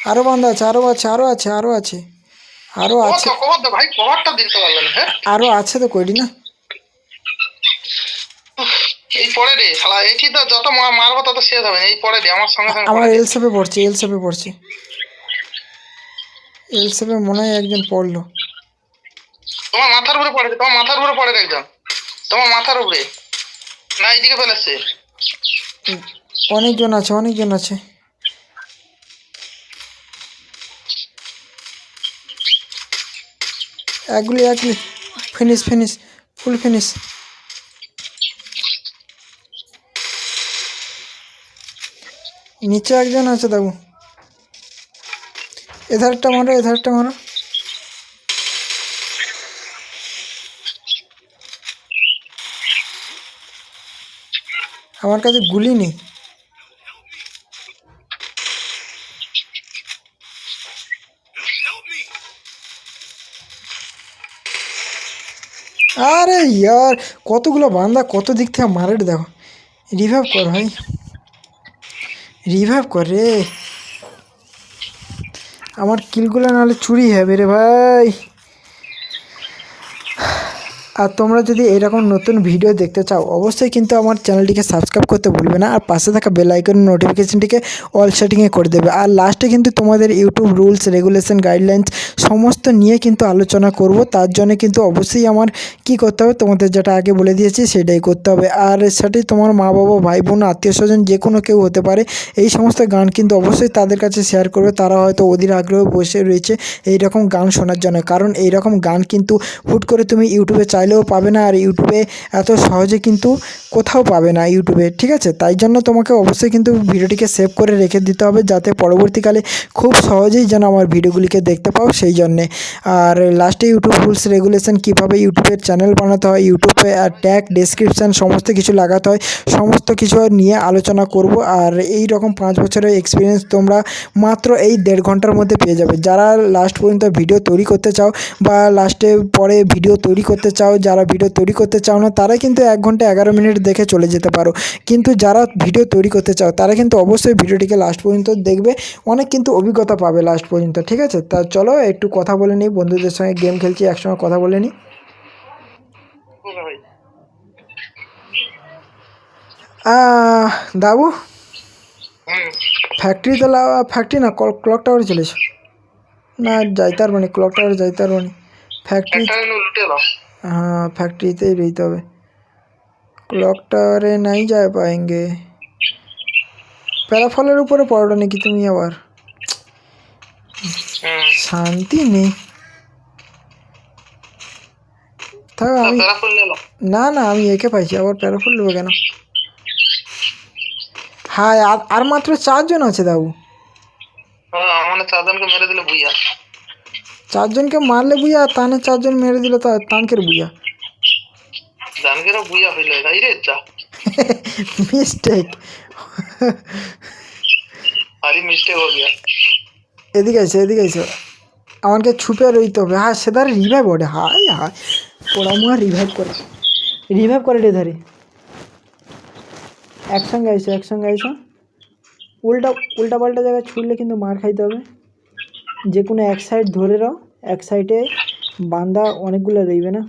আরও বান্ধা আছে, ভাই কভারটা দিতে পারলেন? হ্যাঁ, আরও আছে তো, করি না এই পরে রে শালা, এটি তো যত মারবো তত শেষ হবে না। এই পরে দে আমার সঙ্গে সঙ্গে আমার পরে দে। এল শেপে পড়ছে এল শেপে মনে হয় একজন পড়লো। তোমার মাথার উপরে পড়ে, তোমার মাথার উপরে পড়ে একজন, তোমার মাথার উপরে না, এইদিকে ফেলেছে। অনেকজন আছে। একগুলি ফিনিশ ফুল ফিনিশ। নিচে একজন আছে দেখো, এধারটা মারো, এধারটা মারো। আমার কাছে গুলি নেই। আরে ইয়ার, কতগুলো বান্দা কত দিক থেকে মারে রে, দেখো। রিভাইভ কর ভাই, রিভাইভ কর রে। আমার কিলগুলো নাহলে চুরি হবে রে ভাই। আর তোমরা যদি এরকম নতুন ভিডিও দেখতে চাও অবশ্যই কিন্তু আমার চ্যানেলটিকে সাবস্ক্রাইব করতে ভুলবে না, আর পাশে থাকা বেল আইকন নোটিফিকেশনটিকে অল সেটিংয়ে করে দেবে। আর লাস্টে কিন্তু তোমাদের ইউটিউব রুলস রেগুলেশন গাইডলাইন্স সমস্ত নিয়ে কিন্তু আলোচনা করব। তার জন্য কিন্তু অবশ্যই আমার কি করতে হবে, তোমাদের যেটা আগে বলে দিয়েছি সেটাই করতে হবে। আর সেটাই তোমার মা বাবা ভাই বোন আত্মীয় স্বজন যে কোনো কেউ হতে পারে। এই সমস্ত গান কিন্তু অবশ্যই তাদের কাছে শেয়ার করবে, তারা হয়তো অধীর আগ্রহে বসে রয়েছে এই রকম গান শোনার জন্য। কারণ এই রকম গান কিন্তু হুট করে তুমি ইউটিউবে চাইলেও পাবে না, আর ইউটিউবে এত সহজে কিন্তু কোথাও পাবে না ইউটিউবে, ঠিক আছে? তাই জন্য তোমাকে অবশ্যই কিন্তু ভিডিওটিকে সেভ করে রেখে দিতে হবে, যাতে পরবর্তীকালে খুব সহজেই যেন আমার ভিডিওগুলিকে দেখতে পাও সেই জন্যে। আর লাস্টে ইউটিউব রুলস রেগুলেশন, কীভাবে ইউটিউবের চ্যানেল বানাতে হয়, ইউটিউবে ট্যাগ ডেসক্রিপশান সমস্ত কিছু লাগাতে হয়, সমস্ত কিছু নিয়ে আলোচনা করব। আর এই রকম 5 বছরের এক্সপিরিয়েন্স তোমরা মাত্র এই 1.5 ঘন্টার মধ্যে পেয়ে যাবে। যারা লাস্ট পর্যন্ত ভিডিও তৈরি করতে চাও বা লাস্টে পরে ভিডিও তৈরি করতে চাও, যারা ভিডিও তৈরি করতে চাও না তারা কিন্তু 1 ঘন্টা 11 মিনিট দেখে চলে যেতে পারো। কিন্তু যারা ভিডিও তৈরি করতে চাও তারা কিন্তু অবশ্যই ভিডিওটিকে লাস্ট পর্যন্ত দেখবে, অনেক কিন্তু অভিজ্ঞতা পাবে লাস্ট পর্যন্ত, ঠিক আছে? তা চলো একটু কথা বলে নিই, বন্ধুদের সঙ্গে গেম খেলছি একসঙ্গে কথা বলে নিই। ভাই দাবু, হুম ফ্যাক্টরিতে ফ্যাক্টরি না ক্লক টাওয়ারে চলেছ? না যাইতে পারবো না, ক্লক টাওয়ারে যাইতে পারবো না। ফ্যাক্টরি, একটা লুটে এলাম। हाँ फैक्ट्रीতেই রইতে হবে, ক্লক টাওয়ারে নাই যায় পাएंगे। প্যারাফলের উপরে পড়োটা নাকি তুমি আবার? শান্তি নেই। থাক আমি, প্যারাফল নিয়ে এলাম। না না আমি একে পাইছি, আবার প্যারাফল নেবো কেন? হ্যাঁ আর মাত্র 4 জন আছে দাবু। হ্যাঁ মানে 4 জনকে মেরে দিলে বুইয়া। 4 জনকে মারলে বুইয়া, আর তানে 4 জন মেরে দিল তা তানকের বুইয়া। জানকেরা বুইয়া হইলে তাই রে যা। মিস্টেক। আরে মিস্টেক হয়ে গিয়া। এদিকে আছে, এদিকে আছে, আমাকে ছুপে রইতে হবে। হ্যাঁ সেধারে রিভাইভ ওঠে, হাই হাই পোড়ামুয়া রিভাইভ করে রে ধারে। একসঙ্গে আইসো, একসঙ্গে আইসো। উল্টা পাল্টা জায়গায় ছুটলে কিন্তু মার খাইতে হবে। যে কোনো এক সাইড ধরে রাও, এক সাইডে বান্দা অনেকগুলো রইবে না।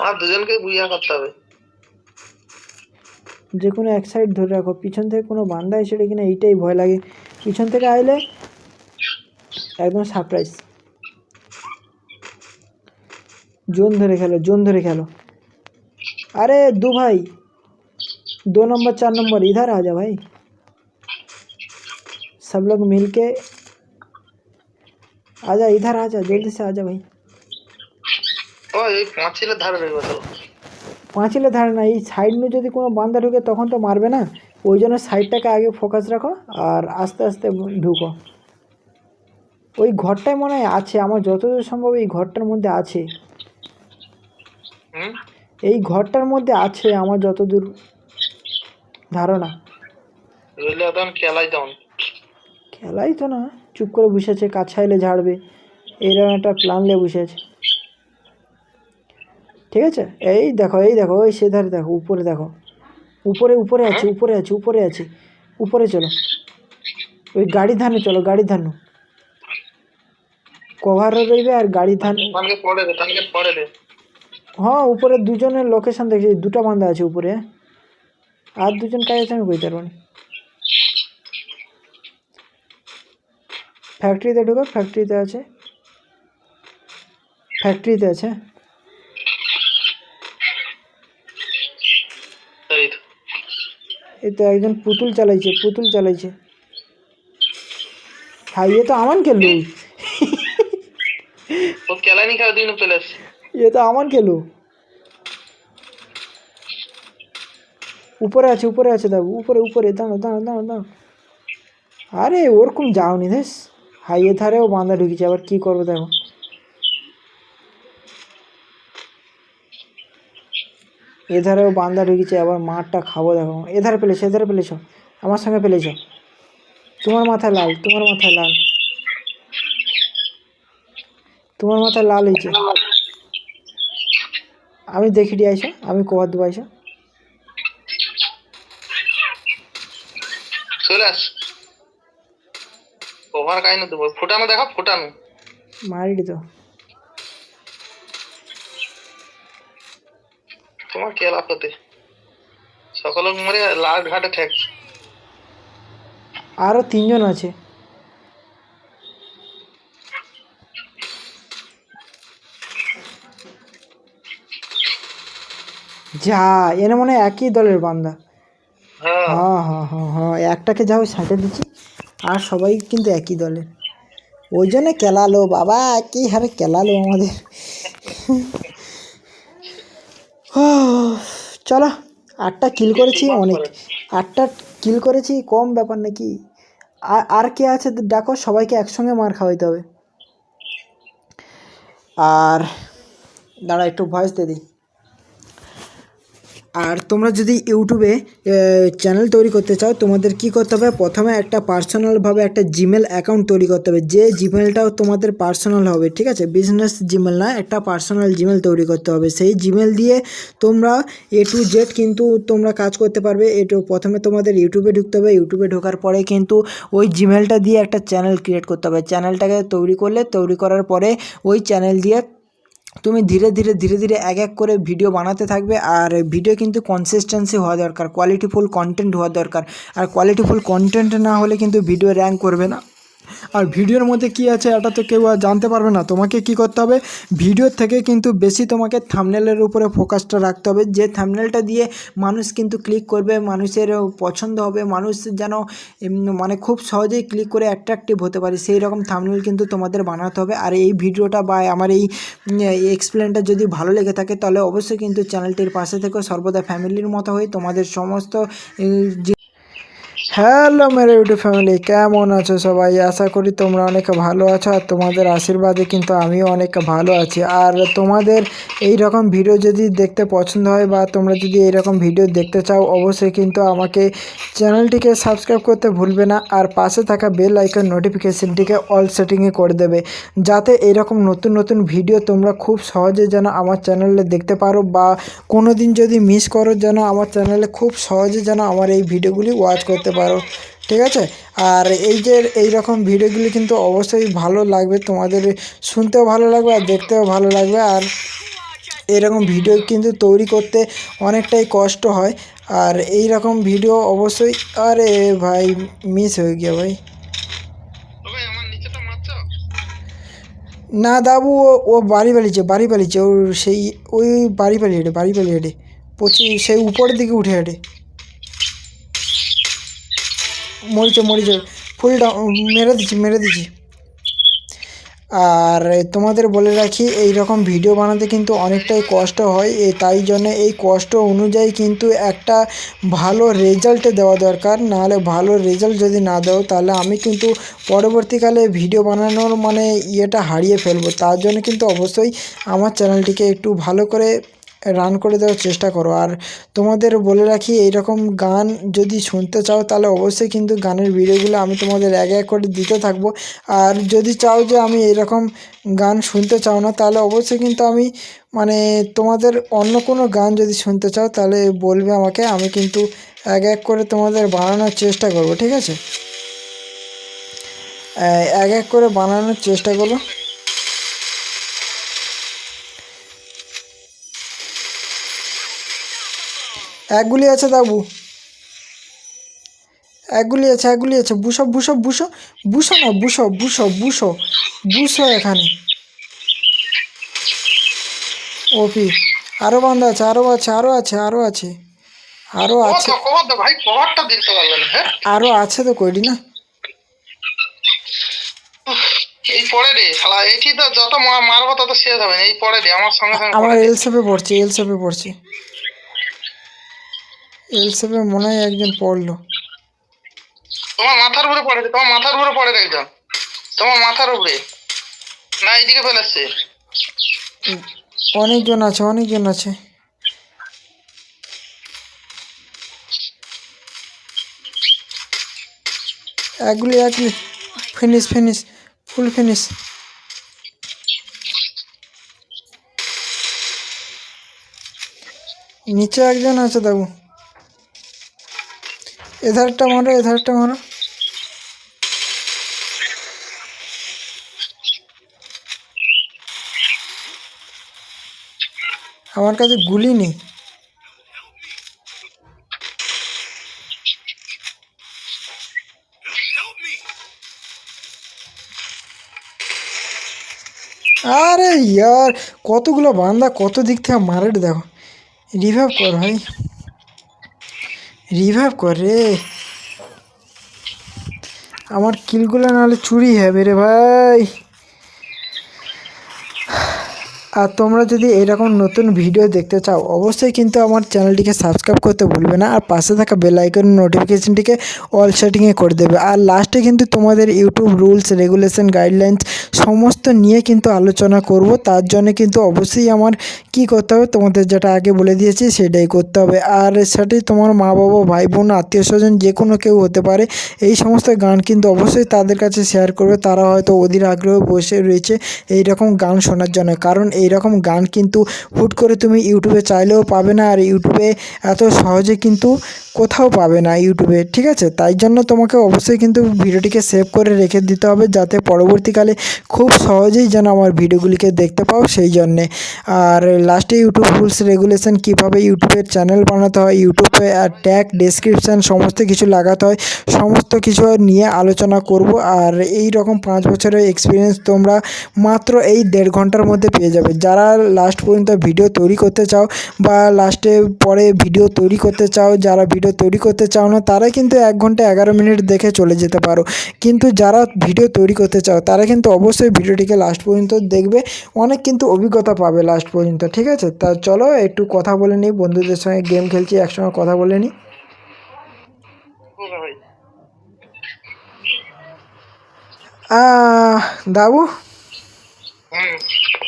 আর দুজনকে বুইয়া করতে হবে। যে কোনো এক সাইড ধরে রাখো, পিছন থেকে কোনো বান্দা এসে কিনা এইটাই ভয় লাগে, পিছন থেকে আইলে একদম সারপ্রাইজ। জোন ধরে খেলো, জোন ধরে খেলো। अरे दो भाई, 2 नंबर 4 नंबर इधर आ जा भाई, सब लोग मिल के आजा, इधर आ जा, जल्दी से आ जा भाई। ও এই পাঁচিলের ধারে রইব তো। পাঁচিলে ধারে না, এই সাইড নিয়ে যদি কোনো বান্দা ঢুকে তখন তো মারবে না, ওই জন্য সাইডটাকে আগে ফোকাস রাখো আর আস্তে আস্তে ঢুকো। ওই ঘরটায় মনে হয় আছে, আমার যতদূর সম্ভব এই ঘরটার মধ্যে আছে, হুম এই ঘরটার মধ্যে আছে আমার যতদূর ধারণা। রইলে তখন খেলাই তখন। খেলাই তো না, চুপ করে বসে আছে, কাছে এলে ঝাড়বে, এইরকম একটা প্ল্যান নিয়ে বসে আছে, ঠিক আছে? এই দেখো, এই দেখো, ওই সেধারে দেখো, উপরে দেখো, উপরে আছে, উপরে চলো, ওই গাড়ি ধানে চলো, গাড়ি ধানো কভারও রইবে আর গাড়ি ধান। তানকে পড়ে দে। হ্যাঁ উপরে দুজনের লোকেশন দেখছি, 2টা বান্দা আছে উপরে, আর 2জন কাজ আছে আমি কইতে পারবো না। ফ্যাক্টরিতে ঢুকো, ফ্যাক্টরিতে আছে। এই তো। এই তো একজন পুতুল চালাইছে। হ্যাঁ ये तो अमन खेलू, ও খেলাই খাওয়া দিন চলে আসছে। ये तो अमन खेलू। উপরে আছে দাও, উপরে দাঁড়াও। আরে ওরকম যাওনি দেশ, হাইয়ে ধারেও বাঁধা ঢুকেছে, আবার কি করবো দেখো। এধারেও বান্দা ঢুকেছে, আবার মাঠটা খাবো দেখো। এধারে পেলেছো, এধারে পেলেছো, আমার সঙ্গে পেলেছো। তোমার মাথায় লাল, তোমার মাথায় লাল, তোমার মাথায় লাল হয়েছে। আমি দেখি দিয়ে আইসো, আমি কভার দেবো আইসো। চলে আস, ওভার কাহিনী দেবো, ফুটানো দেখো, ফুটানো মারিডি তো। তোমার কেলা পেতে সকল মরে লাল ঘাটে ঠেকছে। আরও 3জন আছে। যা, এনে মনে হয় একই দলের বান্দা। হ্যাঁ হ্যাঁ হ্যাঁ হ্যাঁ হ্যাঁ, একটাকে যাও সাইডে দিচ্ছি, আর সবাই কিন্তু একই দলের। ওই জন্য কেলালো বাবা, কি হারে কেলালো আমাদের। চলো, 8টা কিল করেছি, অনেক। 8টা কিল করেছি, কম ব্যাপার নাকি। আর কে আছে ডাকো, সবাইকে একসঙ্গে মার খাওয়াইতে হবে। আর দাঁড়া একটু ভয়েস দিয়ে দিই। আর তোমরা যদি ইউটিউবে চ্যানেল তৈরি করতে চাও, তোমাদের কি করতে হবে, প্রথমে একটা পার্সোনালভাবে একটা জিমেল অ্যাকাউন্ট তৈরি করতে হবে, যে জিমেলটাও তোমাদের পার্সোনাল হবে, ঠিক আছে, বিজনেস জিমেল না, একটা পার্সোনাল জিমেল তৈরি করতে হবে। সেই জিমেল দিয়ে তোমরা A to Z কিন্তু তোমরা কাজ করতে পারবে। এটু প্রথমে তোমাদের ইউটিউবে ঢুকতে হবে, ইউটিউবে ঢোকার পরে কিন্তু ওই জিমেলটা দিয়ে একটা চ্যানেল ক্রিয়েট করতে হবে। চ্যানেলটাকে তৈরি করার পরে ওই চ্যানেল দিয়ে তুমি ধীরে ধীরে এক এক করে ভিডিও বানাতে থাকবে। আর ভিডিও কিন্তু কনসিস্টেন্সি হওয়া দরকার, কোয়ালিটিফুল কন্টেন্ট হওয়া দরকার। আর কোয়ালিটিফুল কন্টেন্ট না হলে কিন্তু ভিডিও র্যাঙ্ক করবে না। আর ভিডিওর মধ্যে কি আছে এটা তো কেউ আর জানতে পারবে না। তোমাকে কি করতে হবে, ভিডিওর থেকে কিন্তু বেশি তোমাকে থাম্বনেলের উপরে ফোকাসটা রাখতে হবে, যে থাম্বনেলটা দিয়ে মানুষ কিন্তু ক্লিক করবে, মানুষের পছন্দ হবে, মানুষ যেন মানে খুব সহজেই ক্লিক করে অ্যাট্রাকটিভ হতে পারে, সেই রকম থাম্বনেল কিন্তু তোমাদের বানাতে হবে। আর এই ভিডিওটা বা আমার এই এক্সপ্লেনটা যদি ভালো লেগে থাকে, তাহলে অবশ্যই কিন্তু চ্যানেলটির পাশে থেকে সর্বদা ফ্যামিলির মতো হয়ে তোমাদের সমস্ত হ্যালো মেরে ইউটিউব ফ্যামিলি, কেমন আছো সবাই? আশা করি তোমরা অনেক ভালো আছো, আর তোমাদের আশীর্বাদে কিন্তু আমিও অনেক ভালো আছি। আর তোমাদের এই রকম ভিডিও যদি দেখতে পছন্দ হয় বা তোমরা যদি এই রকম ভিডিও দেখতে চাও, অবশ্যই কিন্তু আমাকে চ্যানেলটিকে সাবস্ক্রাইব করতে ভুলবে না। আর পাশে থাকা বেল আইকন নোটিফিকেশনটিকে অল সেটিংয়ে করে দেবে, যাতে এইরকম নতুন ভিডিও তোমরা খুব সহজে যেন আমার চ্যানেলে দেখতে পারো, বা কোনো দিন যদি মিস করো যেন আমার চ্যানেলে খুব সহজে যেন আমার এই ভিডিওগুলি ওয়াচ করতে পারো, ঠিক আছে? আর এই রকম ভিডিওগুলি কিন্তু অবশ্যই ভালো লাগবে তোমাদের, শুনতেও ভালো লাগবে আর দেখতেও ভালো লাগবে। আর এরকম ভিডিও কিন্তু তৈরি করতে অনেকটাই কষ্ট হয়। আর এই রকম ভিডিও অবশ্যই, আরে ভাই মিস হয়ে গিয়া ভাই। তবে আমার নিচেটা মারছো। না দাবু, ও বাড়ি পালিয়েছে ওর সেই ওই বাড়ি পালিয়ে হেঁটে পচি সেই উপরের দিকে উঠে হেঁটে মরিচে ফুলটা মেরে দিচ্ছি। আর তোমাদের বলে রাখি, এই রকম ভিডিও বানাতে কিন্তু অনেকটাই কষ্ট হয়, তাই জন্য এই কষ্ট অনুযায়ী কিন্তু একটা ভালো রেজাল্ট দেওয়া দরকার। নাহলে ভালো রেজাল্ট যদি না দাও, তাহলে আমি কিন্তু পরবর্তীকালে ভিডিও বানানোর মানে ইয়েটা হারিয়ে ফেলবো। তার জন্য কিন্তু অবশ্যই আমার চ্যানেলটিকে একটু ভালো করে রান করে দেওয়ার চেষ্টা করো। আর তোমাদের বলে রাখি, এইরকম গান যদি শুনতে চাও, তাহলে অবশ্যই কিন্তু গানের ভিডিওগুলো আমি তোমাদের এক করে দিতে থাকবো। আর যদি চাও যে আমি এরকম গান শুনতে চাও না, তাহলে অবশ্যই কিন্তু আমি মানে তোমাদের অন্য কোনো গান যদি শুনতে চাও, তাহলে বলবে আমাকে, আমি কিন্তু এক করে তোমাদের বানানোর চেষ্টা করব, ঠিক আছে? এক করে বানানোর চেষ্টা করবো। একগুলি আছে দাবু, একগুলি আছে বুসো এখানে ওপি। আরও বান্ধা আছে, কভার দে ভাই, কভারটা দিতে পারবে না। হ্যাঁ আরও আছে তো কইডি না। এই পরে রে শালা, এটি তো যত মারবো তত শেষ হবে না। এই পরে রে আমার সঙ্গে সঙ্গে আমার পরে দে। এলসেপে পড়ছে এলসেপে মনে হয় একজন পড়লো। ও তোমার মাথার উপরে পড়েছে, তোমার মাথার উপরে পড়ে একজন, তোমার মাথার উপরে। না এইদিকে ফেলেছে। অনেকজন আছে, অনেকজন আছে। একগুলি একগুলি ফিনিশ ফিনিশ, ফুল ফিনিশ। নিচে একজন আছে দেখো, এধারটা মারো, এধারটা মারো। আমার কাছে গুলি নেই। আরে ইয়ার, কতগুলো বান্দা কত দিক থেকে মারে রে দেখো। রিভাইভ কর ভাই, রিভাইভ কর রে। আমার কিলগুলো নাহলে চুরি হবে রে ভাই। আর তোমরা যদি এরকম নতুন ভিডিও দেখতে চাও অবশ্যই কিন্তু আমার চ্যানেলটিকে সাবস্ক্রাইব করতে ভুলবে না, আর পাশে থাকা বেল আইকন নোটিফিকেশনটিকে অল সেটিংয়ে করে দেবে। আর লাস্টে কিন্তু তোমাদের ইউটিউব রুলস রেগুলেশন গাইডলাইন্স সমস্ত নিয়ে কিন্তু আলোচনা করব। তার জন্য কিন্তু অবশ্যই আমার কি করতে হবে, তোমাদের যেটা আগে বলে দিয়েছি সেটাই করতে হবে। আর সেটি তোমার মা বাবা ভাই বোন আত্মীয় স্বজন যে কোনো কেউ হতে পারে। এই সমস্ত গান কিন্তু অবশ্যই তাদের কাছে শেয়ার করবে, তারা হয়তো অধীর আগ্রহে বসে রয়েছে এই রকম গান শোনার জন্য। কারণ এই রকম গান কিন্তু হুট করে তুমি ইউটিউবে চাইলেও পাবে না, আর ইউটিউবে এত সহজে কিন্তু কোথাও পাবে না ইউটিউবে, ঠিক আছে? তাই জন্য তোমাকে অবশ্যই কিন্তু ভিডিওটিকে সেভ করে রেখে দিতে হবে, যাতে পরবর্তীকালে খুব সহজেই যেন আমার ভিডিওগুলিকে দেখতে পাও সেই জন্যে। আর লাস্টে ইউটিউব রুলস রেগুলেশন, কীভাবে ইউটিউবের চ্যানেল বানাতে হয়, ইউটিউবে ট্যাগ ডেসক্রিপশান সমস্ত কিছু লাগাতে হয়, সমস্ত কিছু নিয়ে আলোচনা করব। আর এই রকম 5 বছরের এক্সপিরিয়েন্স তোমরা মাত্র এই 1.5 ঘন্টার মধ্যে পেয়ে যাবে। যারা লাস্ট পর্যন্ত ভিডিও তৈরি করতে চাও বা লাস্টে পরে ভিডিও তৈরি করতে চাও, যারা ভিডিও তৈরি করতে চাও না তারা কিন্তু 1 ঘন্টা 11 মিনিট দেখে চলে যেতে পারো। কিন্তু যারা ভিডিও তৈরি করতে চাও তারা কিন্তু অবশ্যই ভিডিওটিকে লাস্ট পর্যন্ত দেখবে, অনেক কিন্তু অভিজ্ঞতা পাবে লাস্ট পর্যন্ত, ঠিক আছে? তা চলো একটু কথা বলে নিই, বন্ধুদের সঙ্গে গেম খেলছি একসঙ্গে কথা বলে নিই। ভাই দাবু হুম,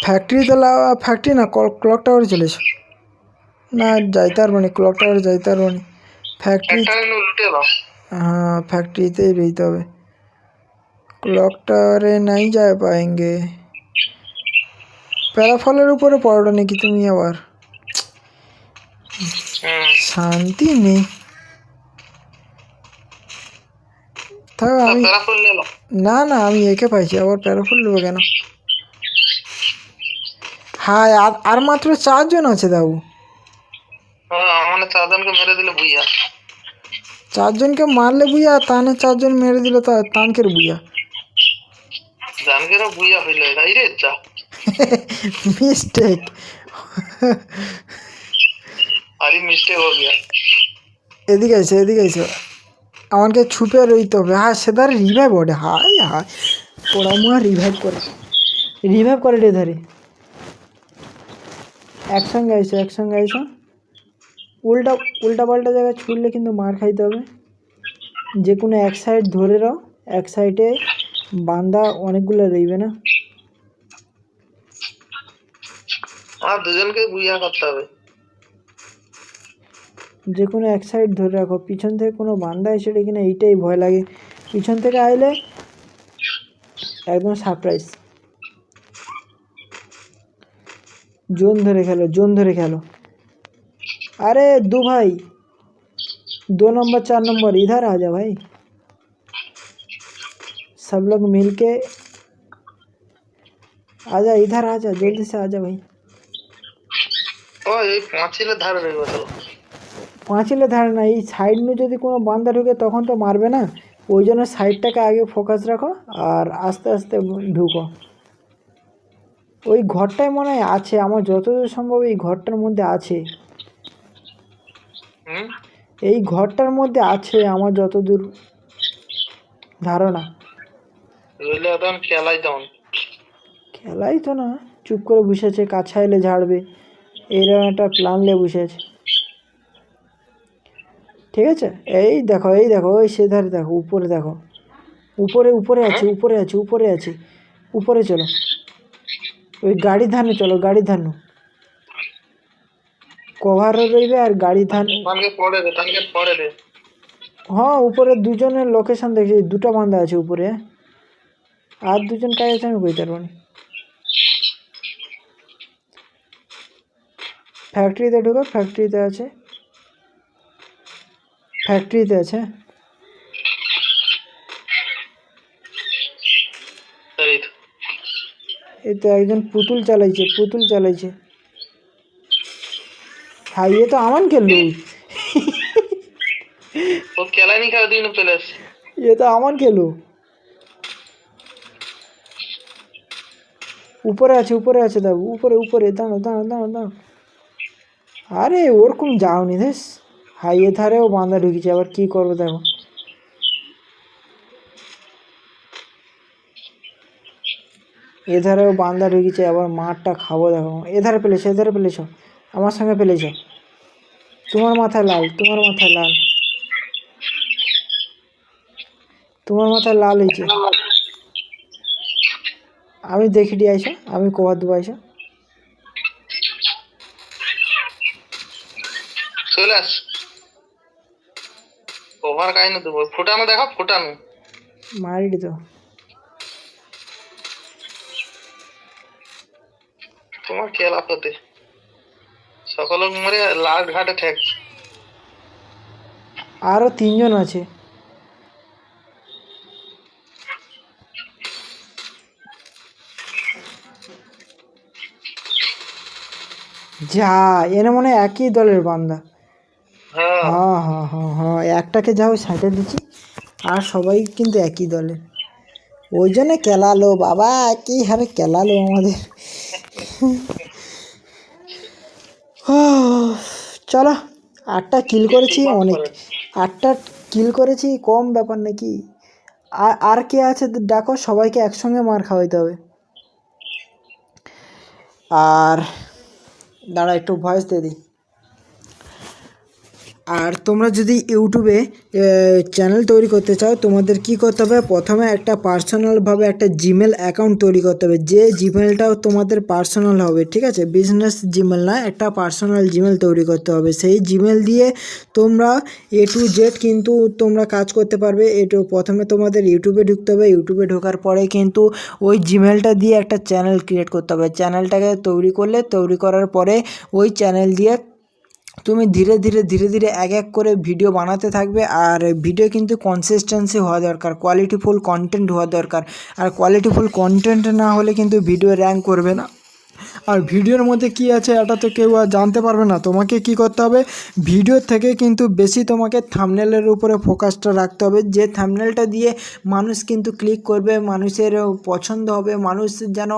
ফ্যাক্টরিতে ফ্যাক্টরি না, ক্লক টাওয়ারে চলেছে। না যাইতে পারবো না, ক্লক টাওয়ারে যাইতে পারবো না। ফ্যাক্টরি, একটা লুটে দাও। हाँ फैक्ट्रीতে रहते হবে। ক্লক টাওয়ারে নাই যায় পাएंगे। প্যারাফলের উপরে পড়ো নাকি তুমি আবার? শান্তি নেই। তাও আমি, প্যারাফল নিয়ে নাও। না না আমি একে পাইছি, আবার প্যারাফল নেবো কেন? হ্যাঁ আর মাত্র 4 জন আছে দাবু। হ্যাঁ মানে 4 জনকে মেরে দিলে বুইয়া। 4 জনকে মারলে বুইয়া, তানে 4 জন মেরে দিল তা তানকের বুইয়া। জানকেরও বুইয়া হইলে তাই রে যা। मिस्टेक। আরে মিস্টেক হয়ে গিয়া। এদিকে আছে, এদিকে আছে। আমাকে ছুপে রইতে হবে। হ্যাঁ সেধারে রিভাইভ ওঠে, হাই হাই পোড়ামুয়া রিভাইভ করে রে ধারে। একসঙ্গে আইসো, একসঙ্গে আইসো। উল্টা উল্টা পাল্টা জায়গায় ছুটলে কিন্তু মার খাইতে হবে। যে কোনো এক সাইড ধরে রাও, এক সাইডে বান্দা অনেকগুলো রইবে না। আর দুজনকে বুইয়া করতে হবে। যে কোনো এক সাইড ধরে রাখো, পিছন থেকে কোনো বান্দা এসে কিনা এইটাই ভয় লাগে। পিছন থেকে আইলে একদম সারপ্রাইজ। জোন ধরে খেলো, জোন ধরে খেলো। अरे 2 भाई, 2 नंबर 4 नंबर इधर आ जा भाई। सब लोग मिलके आजा, इधर आजा, जल्दी से आजा भाई। ও এই পাঁচিলের ধারে রইব তো। পাঁচিলে ধারে না, এই সাইড में যদি কোনো বান্দা ঢুকে তখন তো মারবে না। ওই জন্য সাইডটাকে আগে ফোকাস রাখো আর আস্তে আস্তে ঢুকো। ওই ঘরটায় মনে হয় আছে, আমার যতদূর সম্ভব এই ঘরটার মধ্যে আছে। হুম, এই ঘরটার মধ্যে আছে আমার যতদূর ধারণা। রইলে এখন খেলাই তখন। খেলাই তো না, চুপ করে বসেছে, কাছা এলে ঝাড়বে, এরকম একটা প্ল্যান নিয়ে বসে আছে। ঠিক আছে, এই দেখো ওই সেধারে দেখো, উপরে দেখো, উপরে আছে, উপরে চলো, ওই গাড়ি ধানে চলো, গাড়ি ধানো কভারও রইবে আর গাড়ি ধান। তানকে পড়ে দে হ্যাঁ, উপরে দুজনের লোকেশন দেখছি, দুটো বান্ধা আছে উপরে, আর দুজন কাজ আছে আমি কইতে পারবো না। ফ্যাক্টরিতে ঢুকো, ফ্যাক্টরিতে আছে। এই তো। এই তো একজন পুতুল চালাইছে। হ্যাঁ, ইয়ে তো আমান খেললু, ও কেলানি খেলা দিন চলে আসছে। ইয়ে তো আমান খেলু। উপরে আছে দাও, উপরে দাঁড়ো। আরে ওরকম যাওনি দেশ, হাইয়ে ধারেও বাঁধা ঢুকেছে, আবার কি করবো দেখো। এধারেও বান্দা ঢুকেছে, আবার মাঠটা খাবো দেখো। এধারে পেলেছ, আমার সঙ্গে পেলেছ। তোমার মাথায় লাল হয়েছে। আমি দেখি দিয়ে আইসো, আমি কভার দেবো আইসো। চলে আস ওভার কাহিনী দেবো, ফুটানো দেখো, ফুটানো মারিডি তো। তোমার খেলা হতে সকল মরে লাস্ট ঘাটে ঠেকছে। আরও 3 জন আছে। যা, এনে মনে হয় একই দলের বান্দা। হ্যাঁ হ্যাঁ, একটাকে যাও সাইডে দিচ্ছি, আর সবাই কিন্তু একই দলের। ওই জন্য কেলালো বাবা, একই হারে কেলালো আমাদের। চলো, 8টা কিল করেছি, অনেক। 8টা কিল করেছি, কম ব্যাপার নাকি। আর কে আছে ডাকো, সবাইকে একসঙ্গে মার খাওয়াইতে হবে। আর দাঁড়া, একটু ভয়েস দিয়ে দিই। আর তোমরা যদি ইউটিউবে চ্যানেল তৈরি করতে চাও, তোমাদের কি করতে হবে, প্রথমে একটা পার্সোনালভাবে একটা জিমেল অ্যাকাউন্ট তৈরি করতে হবে, যে জিমেলটাও তোমাদের পার্সোনাল হবে, ঠিক আছে, বিজনেস জিমেল না, একটা পার্সোনাল জিমেল তৈরি করতে হবে। সেই জিমেল দিয়ে তোমরা A to Z কিন্তু তোমরা কাজ করতে পারবে। প্রথমে তোমাদের ইউটিউবে ঢুকতে হবে, ইউটিউবে ঢোকার পরে কিন্তু ওই জিমেলটা দিয়ে একটা চ্যানেল ক্রিয়েট করতে হবে। চ্যানেলটাকে তৈরি করার পরে ওই চ্যানেল দিয়ে তুমি ধীরে ধীরে এক করে ভিডিও বানাতে থাকবে। আর ভিডিও কিন্তু কনসিস্টেন্সি হওয়া দরকার, কোয়ালিটিফুল কন্টেন্ট হওয়া দরকার। আর কোয়ালিটিফুল কন্টেন্ট না হলে কিন্তু ভিডিও র্যাঙ্ক করবে না। আর ভিডিওর মধ্যে কি আছে এটা তো কেউ আর জানতে পারবে না। তোমাকে কি করতে হবে, ভিডিও থেকে কিন্তু বেশি তোমাকে থাম্বনেলের উপরে ফোকাসটা রাখতে হবে, যে থাম্বনেলটা দিয়ে মানুষ কিন্তু ক্লিক করবে, মানুষের পছন্দ হবে, মানুষ যেন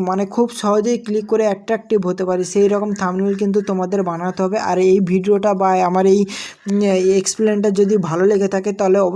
মানে খুব সহজেই ক্লিক করে অ্যাট্রাকটিভ হতে পারে, সেই রকম থাম্বনেল কিন্তু তোমাদের বানাতে হবে। আর এই ভিডিওটা বা আমার এই এক্সপ্লেনটা যদি ভালো লেগে থাকে, তাহলে অবশ্যই